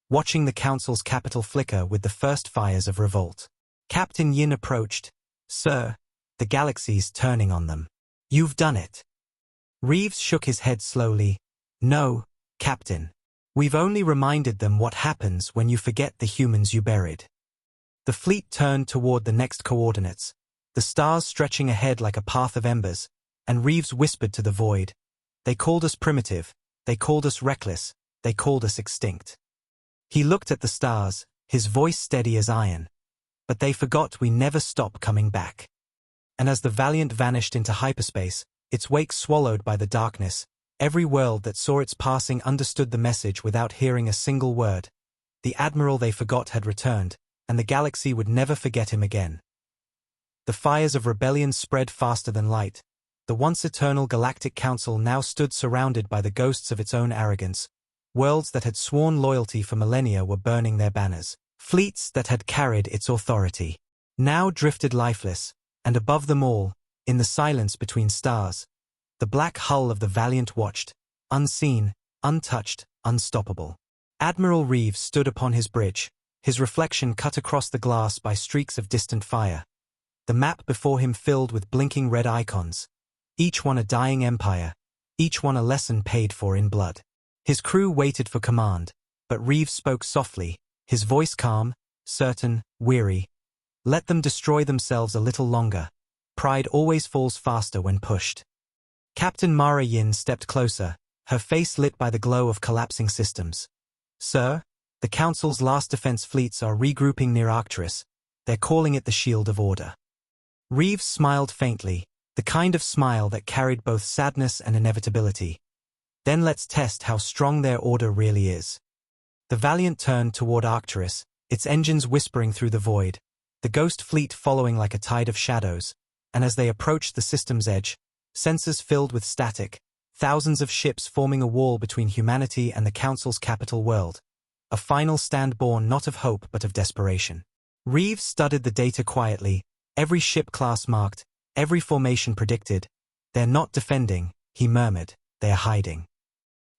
watching the Council's capital flicker with the first fires of revolt. Captain Yin approached. "Sir, the galaxy's turning on them. You've done it." Reeves shook his head slowly. "No, Captain. We've only reminded them what happens when you forget the humans you buried." The fleet turned toward the next coordinates, the stars stretching ahead like a path of embers, and Reeves whispered to the void, They called us primitive, they called us reckless, they called us extinct. He looked at the stars, his voice steady as iron. But they forgot we never stop coming back. And as the Valiant vanished into hyperspace, its wake swallowed by the darkness, every world that saw its passing understood the message without hearing a single word. The admiral they forgot had returned, and the galaxy would never forget him again. The fires of rebellion spread faster than light. The once eternal Galactic Council now stood surrounded by the ghosts of its own arrogance. Worlds that had sworn loyalty for millennia were burning their banners. Fleets that had carried its authority now drifted lifeless, and above them all, in the silence between stars, the black hull of the Valiant watched, unseen, untouched, unstoppable. Admiral Reeves stood upon his bridge, his reflection cut across the glass by streaks of distant fire. The map before him filled with blinking red icons, each one a dying empire, each one a lesson paid for in blood. His crew waited for command, but Reeves spoke softly, his voice calm, certain, weary. Let them destroy themselves a little longer. Pride always falls faster when pushed. Captain Mara Yin stepped closer, her face lit by the glow of collapsing systems. Sir, the Council's last defense fleets are regrouping near Arcturus. They're calling it the Shield of Order. Reeves smiled faintly, the kind of smile that carried both sadness and inevitability. Then let's test how strong their order really is. The Valiant turned toward Arcturus, its engines whispering through the void, the ghost fleet following like a tide of shadows, and as they approached the system's edge, sensors filled with static, thousands of ships forming a wall between humanity and the Council's capital world. A final stand born not of hope but of desperation. Reeves studied the data quietly, every ship class marked, every formation predicted. They're not defending, he murmured, they're hiding.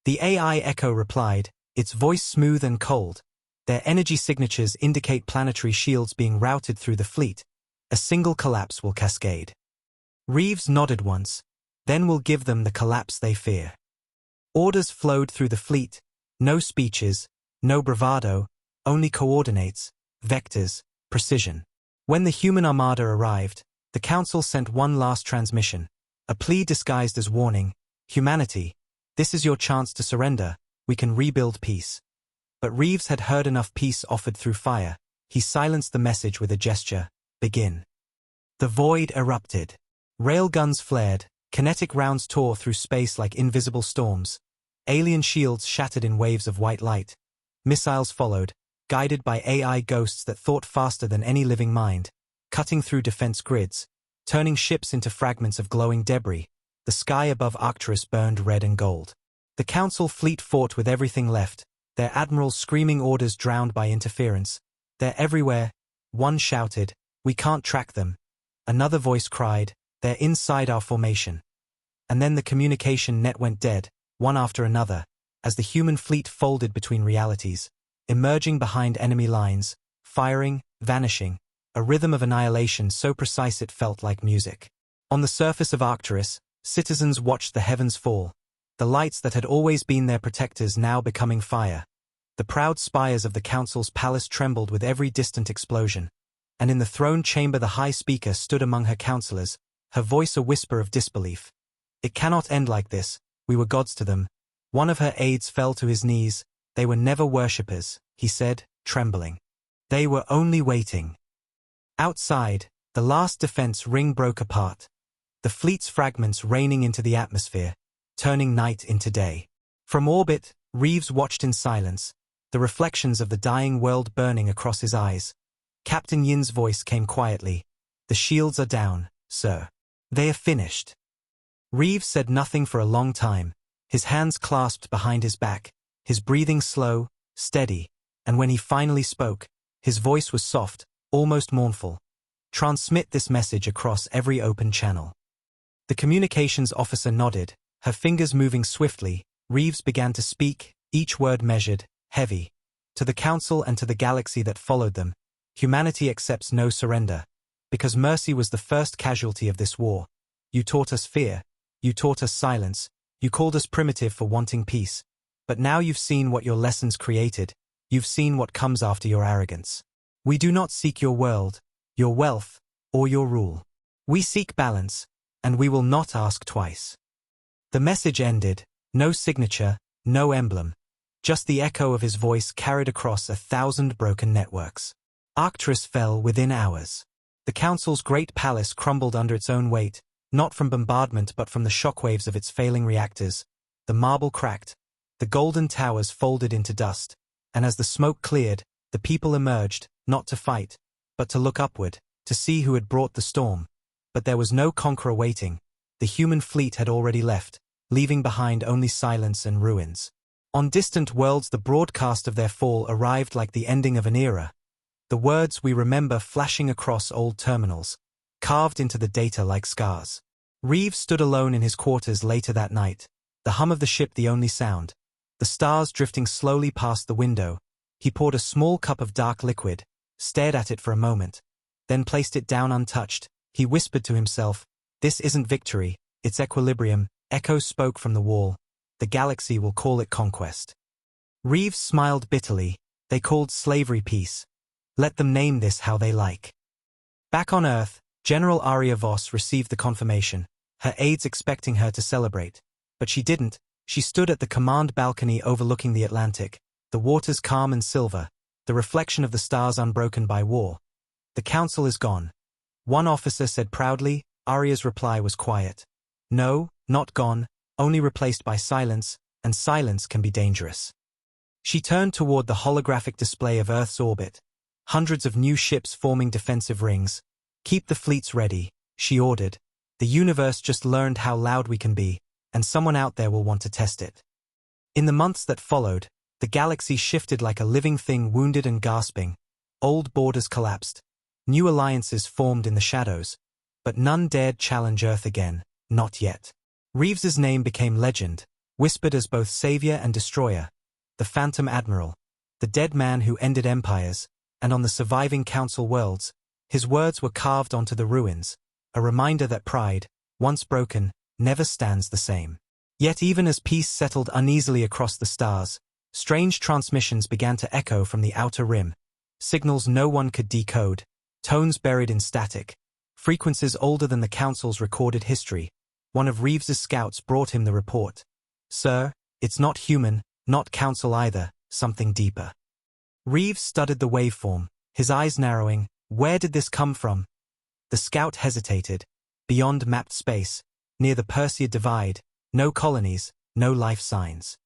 The AI Echo replied, its voice smooth and cold. Their energy signatures indicate planetary shields being routed through the fleet. A single collapse will cascade. Reeves nodded once, then we'll give them the collapse they fear. Orders flowed through the fleet, no speeches, no bravado, only coordinates, vectors, precision. When the human armada arrived, the Council sent one last transmission, a plea disguised as warning. Humanity, this is your chance to surrender, we can rebuild peace. But Reeves had heard enough peace offered through fire. He silenced the message with a gesture. Begin. The void erupted. Railguns flared, kinetic rounds tore through space like invisible storms. Alien shields shattered in waves of white light. Missiles followed, guided by AI ghosts that thought faster than any living mind, cutting through defense grids, turning ships into fragments of glowing debris. The sky above Arcturus burned red and gold. The Council fleet fought with everything left, their admirals screaming orders drowned by interference. They're everywhere. One shouted, we can't track them. Another voice cried, they're inside our formation. And then the communication net went dead, one after another, as the human fleet folded between realities, emerging behind enemy lines, firing, vanishing, a rhythm of annihilation so precise it felt like music. On the surface of Arcturus, citizens watched the heavens fall, the lights that had always been their protectors now becoming fire. The proud spires of the Council's palace trembled with every distant explosion, and in the throne chamber the High Speaker stood among her counselors, her voice a whisper of disbelief. It cannot end like this, we were gods to them. One of her aides fell to his knees. They were never worshippers, he said, trembling. They were only waiting. Outside, the last defense ring broke apart, the fleet's fragments raining into the atmosphere, turning night into day. From orbit, Reeves watched in silence, the reflections of the dying world burning across his eyes. Captain Yin's voice came quietly. The shields are down, sir. They are finished. Reeves said nothing for a long time, his hands clasped behind his back, his breathing slow, steady, and when he finally spoke, his voice was soft, almost mournful. Transmit this message across every open channel. The communications officer nodded, her fingers moving swiftly. Reeves began to speak, each word measured, heavy. To the Council and to the galaxy that followed them, humanity accepts no surrender, because mercy was the first casualty of this war. You taught us fear, you taught us silence, you called us primitive for wanting peace. But now you've seen what your lessons created, you've seen what comes after your arrogance. We do not seek your world, your wealth, or your rule. We seek balance, and we will not ask twice. The message ended, no signature, no emblem. Just the echo of his voice carried across 1,000 broken networks. Arcturus fell within hours. The Council's great palace crumbled under its own weight, not from bombardment but from the shockwaves of its failing reactors. The marble cracked, the golden towers folded into dust, and as the smoke cleared, the people emerged, not to fight, but to look upward, to see who had brought the storm. But there was no conqueror waiting. The human fleet had already left, leaving behind only silence and ruins. On distant worlds the broadcast of their fall arrived like the ending of an era. The words we remember flashing across old terminals, carved into the data like scars. Reeves stood alone in his quarters later that night, the hum of the ship the only sound. The stars drifting slowly past the window. He poured a small cup of dark liquid, stared at it for a moment, then placed it down untouched. He whispered to himself, "This isn't victory, it's equilibrium." Echoes spoke from the wall. "The galaxy will call it conquest." Reeves smiled bitterly. They called slavery peace. Let them name this how they like. Back on Earth, General Aria Voss received the confirmation, her aides expecting her to celebrate. But she didn't. She stood at the command balcony overlooking the Atlantic, the waters calm and silver, the reflection of the stars unbroken by war. "The Council is gone," one officer said proudly. Aria's reply was quiet. "No, not gone, only replaced by silence, and silence can be dangerous." She turned toward the holographic display of Earth's orbit. Hundreds of new ships forming defensive rings. "Keep the fleets ready," she ordered. "The universe just learned how loud we can be, and someone out there will want to test it." In the months that followed, the galaxy shifted like a living thing, wounded and gasping. Old borders collapsed. New alliances formed in the shadows. But none dared challenge Earth again, not yet. Reeves's name became legend, whispered as both savior and destroyer. The Phantom Admiral, the dead man who ended empires, and on the surviving Council worlds, his words were carved onto the ruins, a reminder that pride, once broken, never stands the same. Yet even as peace settled uneasily across the stars, strange transmissions began to echo from the outer rim. Signals no one could decode, tones buried in static, frequencies older than the Council's recorded history. One of Reeves's scouts brought him the report. "Sir, it's not human, not Council either, something deeper." Reeves studied the waveform, his eyes narrowing. Where did this come from? The scout hesitated. Beyond mapped space, near the Perseid Divide, no colonies, no life signs.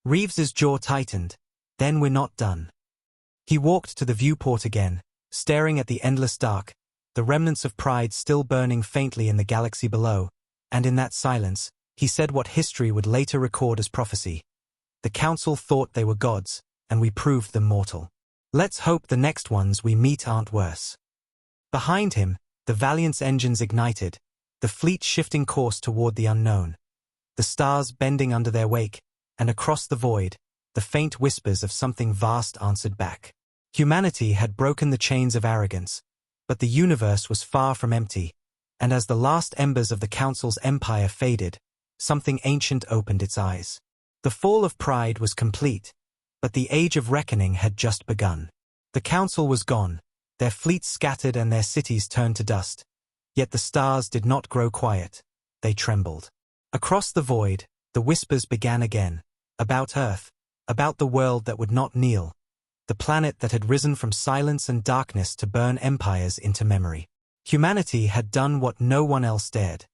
Reeves's jaw tightened. Then we're not done. He walked to the viewport again, staring at the endless dark, the remnants of pride still burning faintly in the galaxy below, and in that silence, he said what history would later record as prophecy. "The Council thought they were gods, and we proved them mortal. Let's hope the next ones we meet aren't worse." Behind him, the Valiant's engines ignited, the fleet shifting course toward the unknown. The stars bending under their wake, and across the void, the faint whispers of something vast answered back. Humanity had broken the chains of arrogance, but the universe was far from empty, and as the last embers of the Council's empire faded, something ancient opened its eyes. The fall of pride was complete, but the age of reckoning had just begun. The Council was gone, their fleets scattered and their cities turned to dust. Yet the stars did not grow quiet, they trembled. Across the void, the whispers began again, about Earth, about the world that would not kneel, the planet that had risen from silence and darkness to burn empires into memory. Humanity had done what no one else dared.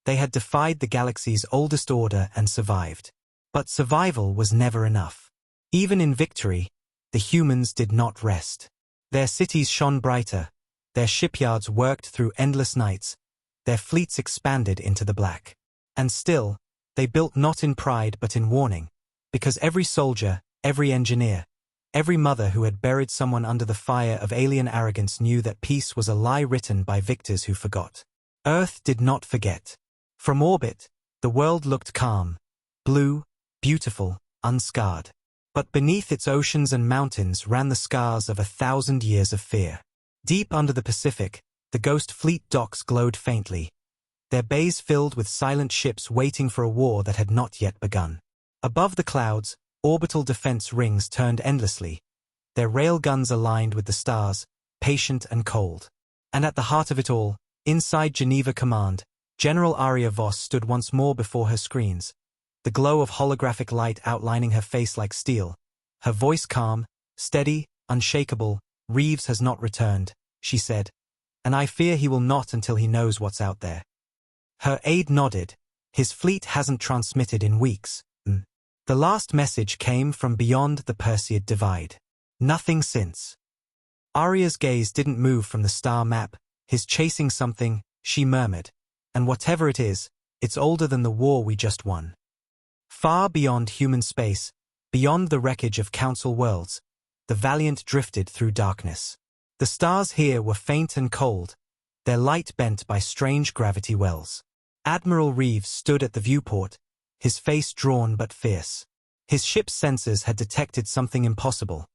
They had defied the galaxy's oldest order and survived. But survival was never enough. Even in victory, the humans did not rest. Their cities shone brighter, their shipyards worked through endless nights, their fleets expanded into the black. And still, they built not in pride but in warning, because every soldier, every engineer, every mother who had buried someone under the fire of alien arrogance knew that peace was a lie written by victors who forgot. Earth did not forget. From orbit, the world looked calm, blue, beautiful, unscarred. But beneath its oceans and mountains ran the scars of 1,000 years of fear. Deep under the Pacific, the Ghost Fleet docks glowed faintly, their bays filled with silent ships waiting for a war that had not yet begun. Above the clouds, orbital defense rings turned endlessly, their railguns aligned with the stars, patient and cold. And at the heart of it all, inside Geneva Command, General Arya Voss stood once more before her screens, the glow of holographic light outlining her face like steel. Her voice calm, steady, unshakable. "Reeves has not returned," she said, "and I fear he will not until he knows what's out there." Her aide nodded. "His fleet hasn't transmitted in weeks." The last message came from beyond the Perseid Divide. Nothing since. Arya's gaze didn't move from the star map. "He's chasing something," she murmured. "And whatever it is, it's older than the war we just won." Far beyond human space, beyond the wreckage of Council worlds, the Valiant drifted through darkness. The stars here were faint and cold, their light bent by strange gravity wells. Admiral Reeves stood at the viewport, his face drawn but fierce. His ship's sensors had detected something impossible.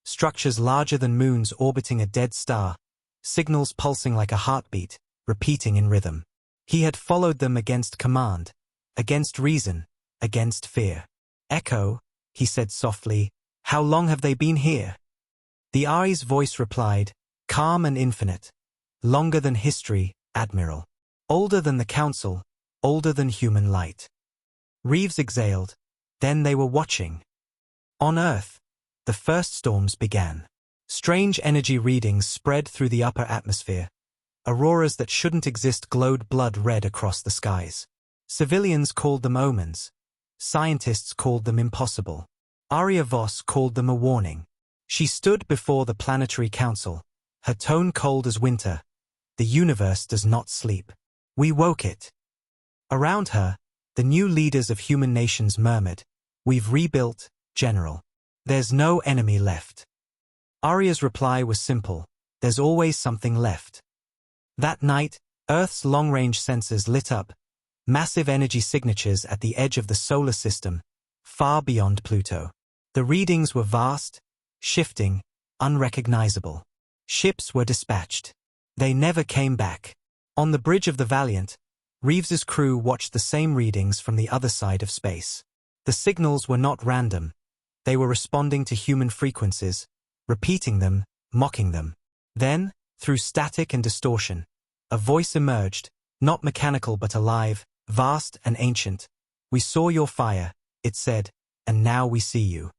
Structures larger than moons orbiting a dead star, signals pulsing like a heartbeat, repeating in rhythm. He had followed them against command, against reason, against fear. "Echo," he said softly, "how long have they been here?" The I's voice replied, calm and infinite. "Longer than history, Admiral. Older than the Council, older than human light." Reeves exhaled. Then they were watching. On Earth, the first storms began. Strange energy readings spread through the upper atmosphere. Auroras that shouldn't exist glowed blood red across the skies. Civilians called them omens. Scientists called them impossible. Arya Voss called them a warning. She stood before the planetary council, her tone cold as winter. "The universe does not sleep. We woke it." Around her, the new leaders of human nations murmured, "We've rebuilt, General. There's no enemy left." Arya's reply was simple, "There's always something left." That night, Earth's long-range sensors lit up, massive energy signatures at the edge of the solar system, far beyond Pluto. The readings were vast, shifting, unrecognizable. Ships were dispatched. They never came back. On the bridge of the Valiant, Reeves's crew watched the same readings from the other side of space. The signals were not random. They were responding to human frequencies, repeating them, mocking them. Then, through static and distortion, a voice emerged, not mechanical but alive, vast and ancient. "We saw your fire," it said, "and now we see you."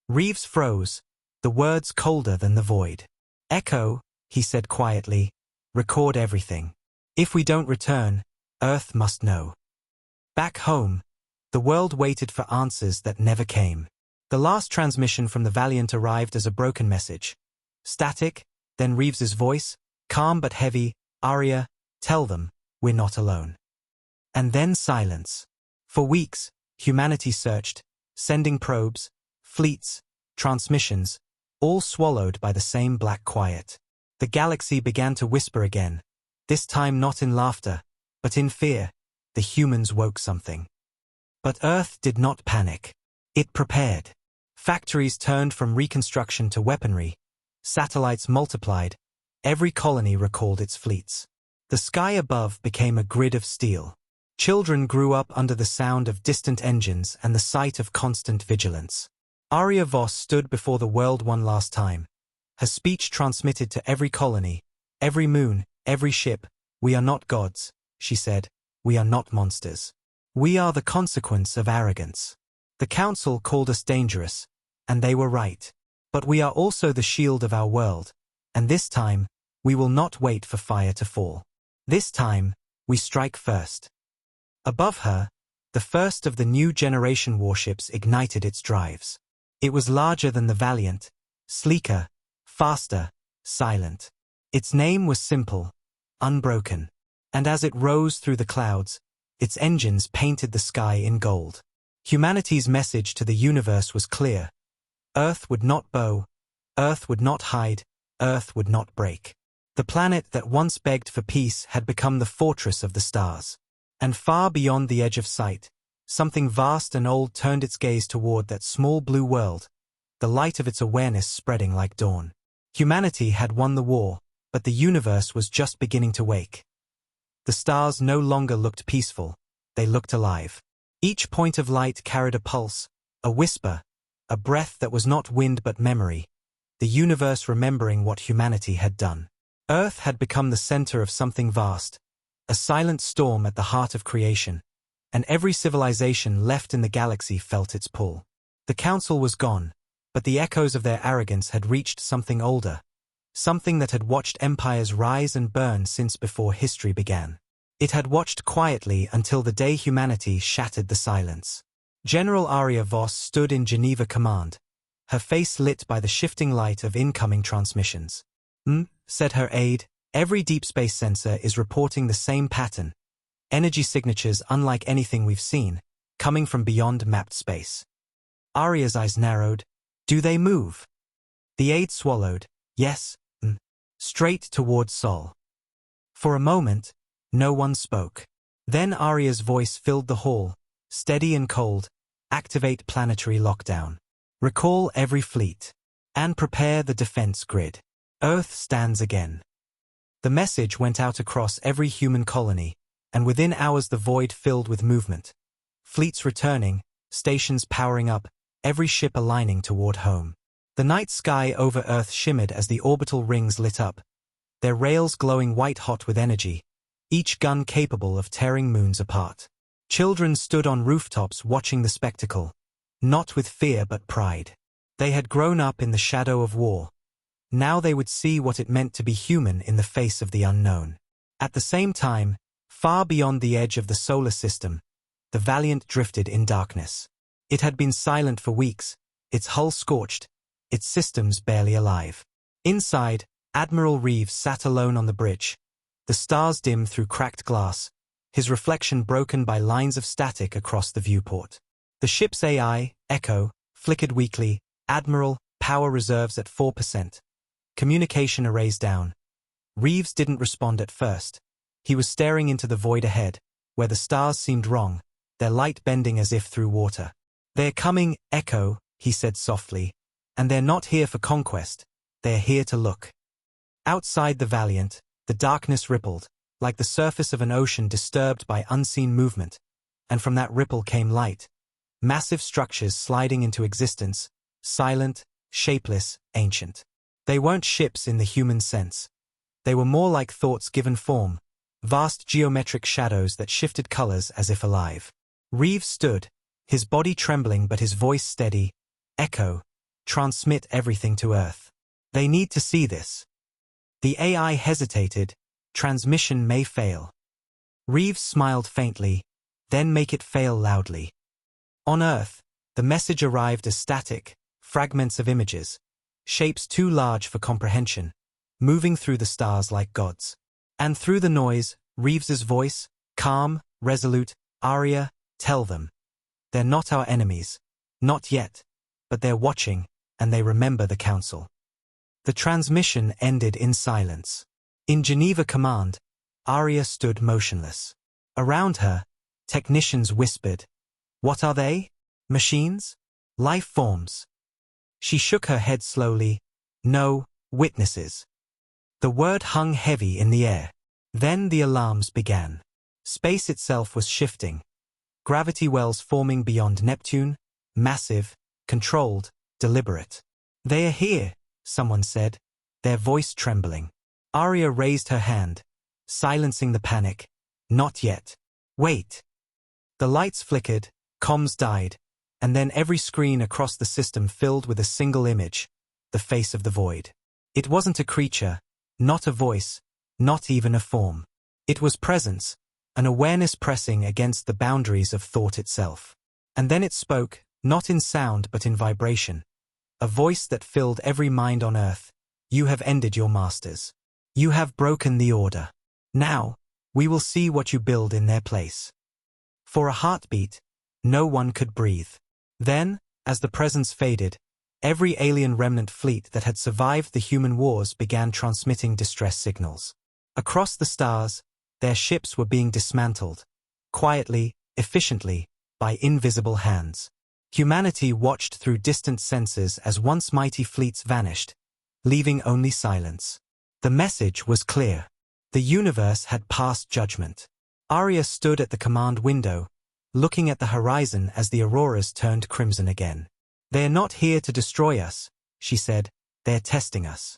Reeves froze, the words colder than the void. "Echo," he said quietly, "record everything. If we don't return, Earth must know." Back home, the world waited for answers that never came. The last transmission from the Valiant arrived as a broken message. Static, then Reeves's voice, calm but heavy, "Arya, tell them, we're not alone." And then silence. For weeks, humanity searched, sending probes, fleets, transmissions, all swallowed by the same black quiet. The galaxy began to whisper again, this time not in laughter, but in fear. The humans woke something. But Earth did not panic. It prepared. Factories turned from reconstruction to weaponry. Satellites multiplied. Every colony recalled its fleets. The sky above became a grid of steel. Children grew up under the sound of distant engines and the sight of constant vigilance. Arya Voss stood before the world one last time. Her speech transmitted to every colony, every moon, every ship. "We are not gods," she said. "We are not monsters. We are the consequence of arrogance. The Council called us dangerous, and they were right. But we are also the shield of our world, and this time, we will not wait for fire to fall. This time, we strike first." Above her, the first of the new generation warships ignited its drives. It was larger than the Valiant, sleeker, faster, silent. Its name was simple, unbroken. And as it rose through the clouds, its engines painted the sky in gold. Humanity's message to the universe was clear. Earth would not bow, Earth would not hide, Earth would not break. The planet that once begged for peace had become the fortress of the stars. And far beyond the edge of sight, something vast and old turned its gaze toward that small blue world, the light of its awareness spreading like dawn. Humanity had won the war, but the universe was just beginning to wake. The stars no longer looked peaceful, they looked alive. Each point of light carried a pulse, a whisper, a breath that was not wind but memory, the universe remembering what humanity had done. Earth had become the center of something vast, a silent storm at the heart of creation, and every civilization left in the galaxy felt its pull. The council was gone, but the echoes of their arrogance had reached something older, something that had watched empires rise and burn since before history began. It had watched quietly until the day humanity shattered the silence. General Aria Voss stood in Geneva Command, her face lit by the shifting light of incoming transmissions. Said her aide, every deep space sensor is reporting the same pattern. Energy signatures unlike anything we've seen, coming from beyond mapped space. Aria's eyes narrowed. Do they move? The aide swallowed. Yes. Straight toward Sol. For a moment, no one spoke. Then Aria's voice filled the hall, steady and cold. Activate planetary lockdown. Recall every fleet. And prepare the defense grid. Earth stands again. The message went out across every human colony, and within hours the void filled with movement. Fleets returning, stations powering up, every ship aligning toward home. The night sky over Earth shimmered as the orbital rings lit up, their rails glowing white-hot with energy, each gun capable of tearing moons apart. Children stood on rooftops watching the spectacle, not with fear but pride. They had grown up in the shadow of war. Now they would see what it meant to be human in the face of the unknown. At the same time, far beyond the edge of the solar system, the Valiant drifted in darkness. It had been silent for weeks, its hull scorched, its systems barely alive. Inside, Admiral Reeves sat alone on the bridge, the stars dim through cracked glass, his reflection broken by lines of static across the viewport. The ship's AI, Echo, flickered weakly. Admiral, power reserves at 4%. Communication arrays down. Reeves didn't respond at first. He was staring into the void ahead, where the stars seemed wrong, their light bending as if through water. They're coming, Echo, he said softly, and they're not here for conquest, they're here to look. Outside the Valiant, the darkness rippled, like the surface of an ocean disturbed by unseen movement, and from that ripple came light. Massive structures sliding into existence, silent, shapeless, ancient. They weren't ships in the human sense. They were more like thoughts given form, vast geometric shadows that shifted colors as if alive. Reeves stood, his body trembling but his voice steady. Echo, transmit everything to Earth. They need to see this. The AI hesitated. Transmission may fail. Reeves smiled faintly, then make it fail loudly. On Earth, the message arrived as static, fragments of images, shapes too large for comprehension, moving through the stars like gods. And through the noise, Reeves's voice, calm, resolute, Aria, tell them. They're not our enemies. Not yet. But they're watching, and they remember the council. The transmission ended in silence. In Geneva Command, Aria stood motionless. Around her, technicians whispered. What are they? Machines? Life forms? She shook her head slowly. No, witnesses. The word hung heavy in the air. Then the alarms began. Space itself was shifting. Gravity wells forming beyond Neptune, massive, controlled, deliberate. They are here, someone said, their voice trembling. Aria raised her hand, silencing the panic. Not yet. Wait. The lights flickered, comms died, and then every screen across the system filled with a single image, the face of the void. It wasn't a creature, not a voice, not even a form. It was presence, an awareness pressing against the boundaries of thought itself. And then it spoke, not in sound but in vibration. A voice that filled every mind on Earth. You have ended your masters. You have broken the order. Now, we will see what you build in their place. For a heartbeat, no one could breathe. Then, as the presence faded, every alien remnant fleet that had survived the human wars began transmitting distress signals. Across the stars, their ships were being dismantled, quietly, efficiently, by invisible hands. Humanity watched through distant sensors as once mighty fleets vanished, leaving only silence. The message was clear. The universe had passed judgment. Aria stood at the command window, looking at the horizon as the auroras turned crimson again. They're not here to destroy us, she said, they're testing us.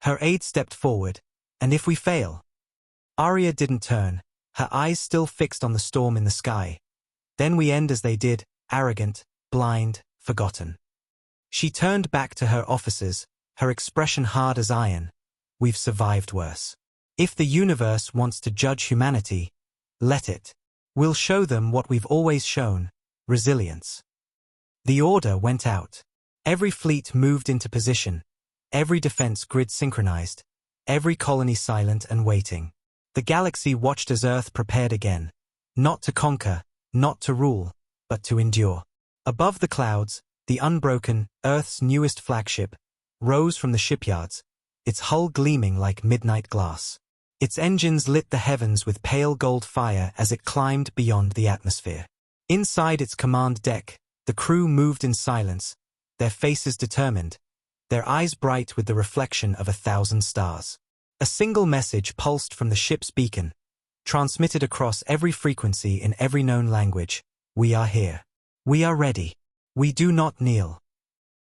Her aide stepped forward. And if we fail? Arya didn't turn, her eyes still fixed on the storm in the sky. Then we end as they did, arrogant, blind, forgotten. She turned back to her officers, her expression hard as iron. We've survived worse. If the universe wants to judge humanity, let it. We'll show them what we've always shown, resilience. The order went out. Every fleet moved into position, every defense grid synchronized, every colony silent and waiting. The galaxy watched as Earth prepared again, not to conquer, not to rule, but to endure. Above the clouds, the unbroken, Earth's newest flagship, rose from the shipyards, its hull gleaming like midnight glass. Its engines lit the heavens with pale gold fire as it climbed beyond the atmosphere. Inside its command deck, the crew moved in silence, their faces determined, their eyes bright with the reflection of 1,000 stars. A single message pulsed from the ship's beacon, transmitted across every frequency in every known language. We are here. We are ready. We do not kneel.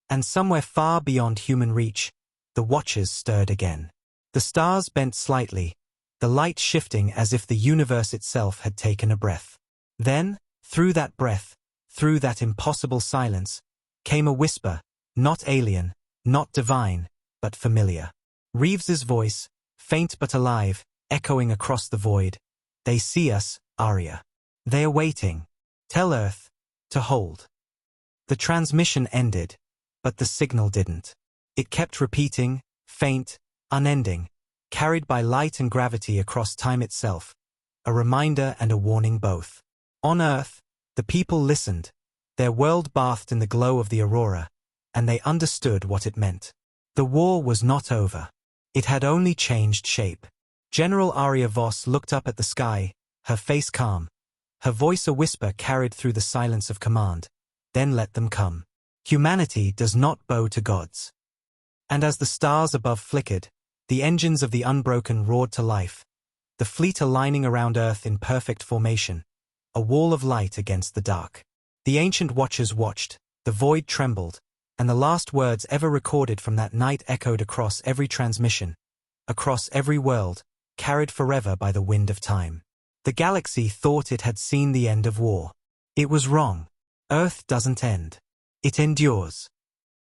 And somewhere far beyond human reach, the watchers stirred again. The stars bent slightly, the light shifting as if the universe itself had taken a breath. Then, through that breath, through that impossible silence, came a whisper, not alien, not divine, but familiar. Reeves's voice, faint but alive, echoing across the void. They see us, Arya. They are waiting. Tell Earth to hold. The transmission ended, but the signal didn't. It kept repeating, faint, unending, carried by light and gravity across time itself, a reminder and a warning both. On Earth, the people listened, their world bathed in the glow of the aurora, and they understood what it meant. The war was not over. It had only changed shape. General Arya Voss looked up at the sky, her face calm, her voice a whisper carried through the silence of command. Then let them come. Humanity does not bow to gods. And as the stars above flickered, the engines of the unbroken roared to life, the fleet aligning around Earth in perfect formation, a wall of light against the dark. The ancient watchers watched, the void trembled, and the last words ever recorded from that night echoed across every transmission, across every world, carried forever by the wind of time. The galaxy thought it had seen the end of war. It was wrong. Earth doesn't end. It endures.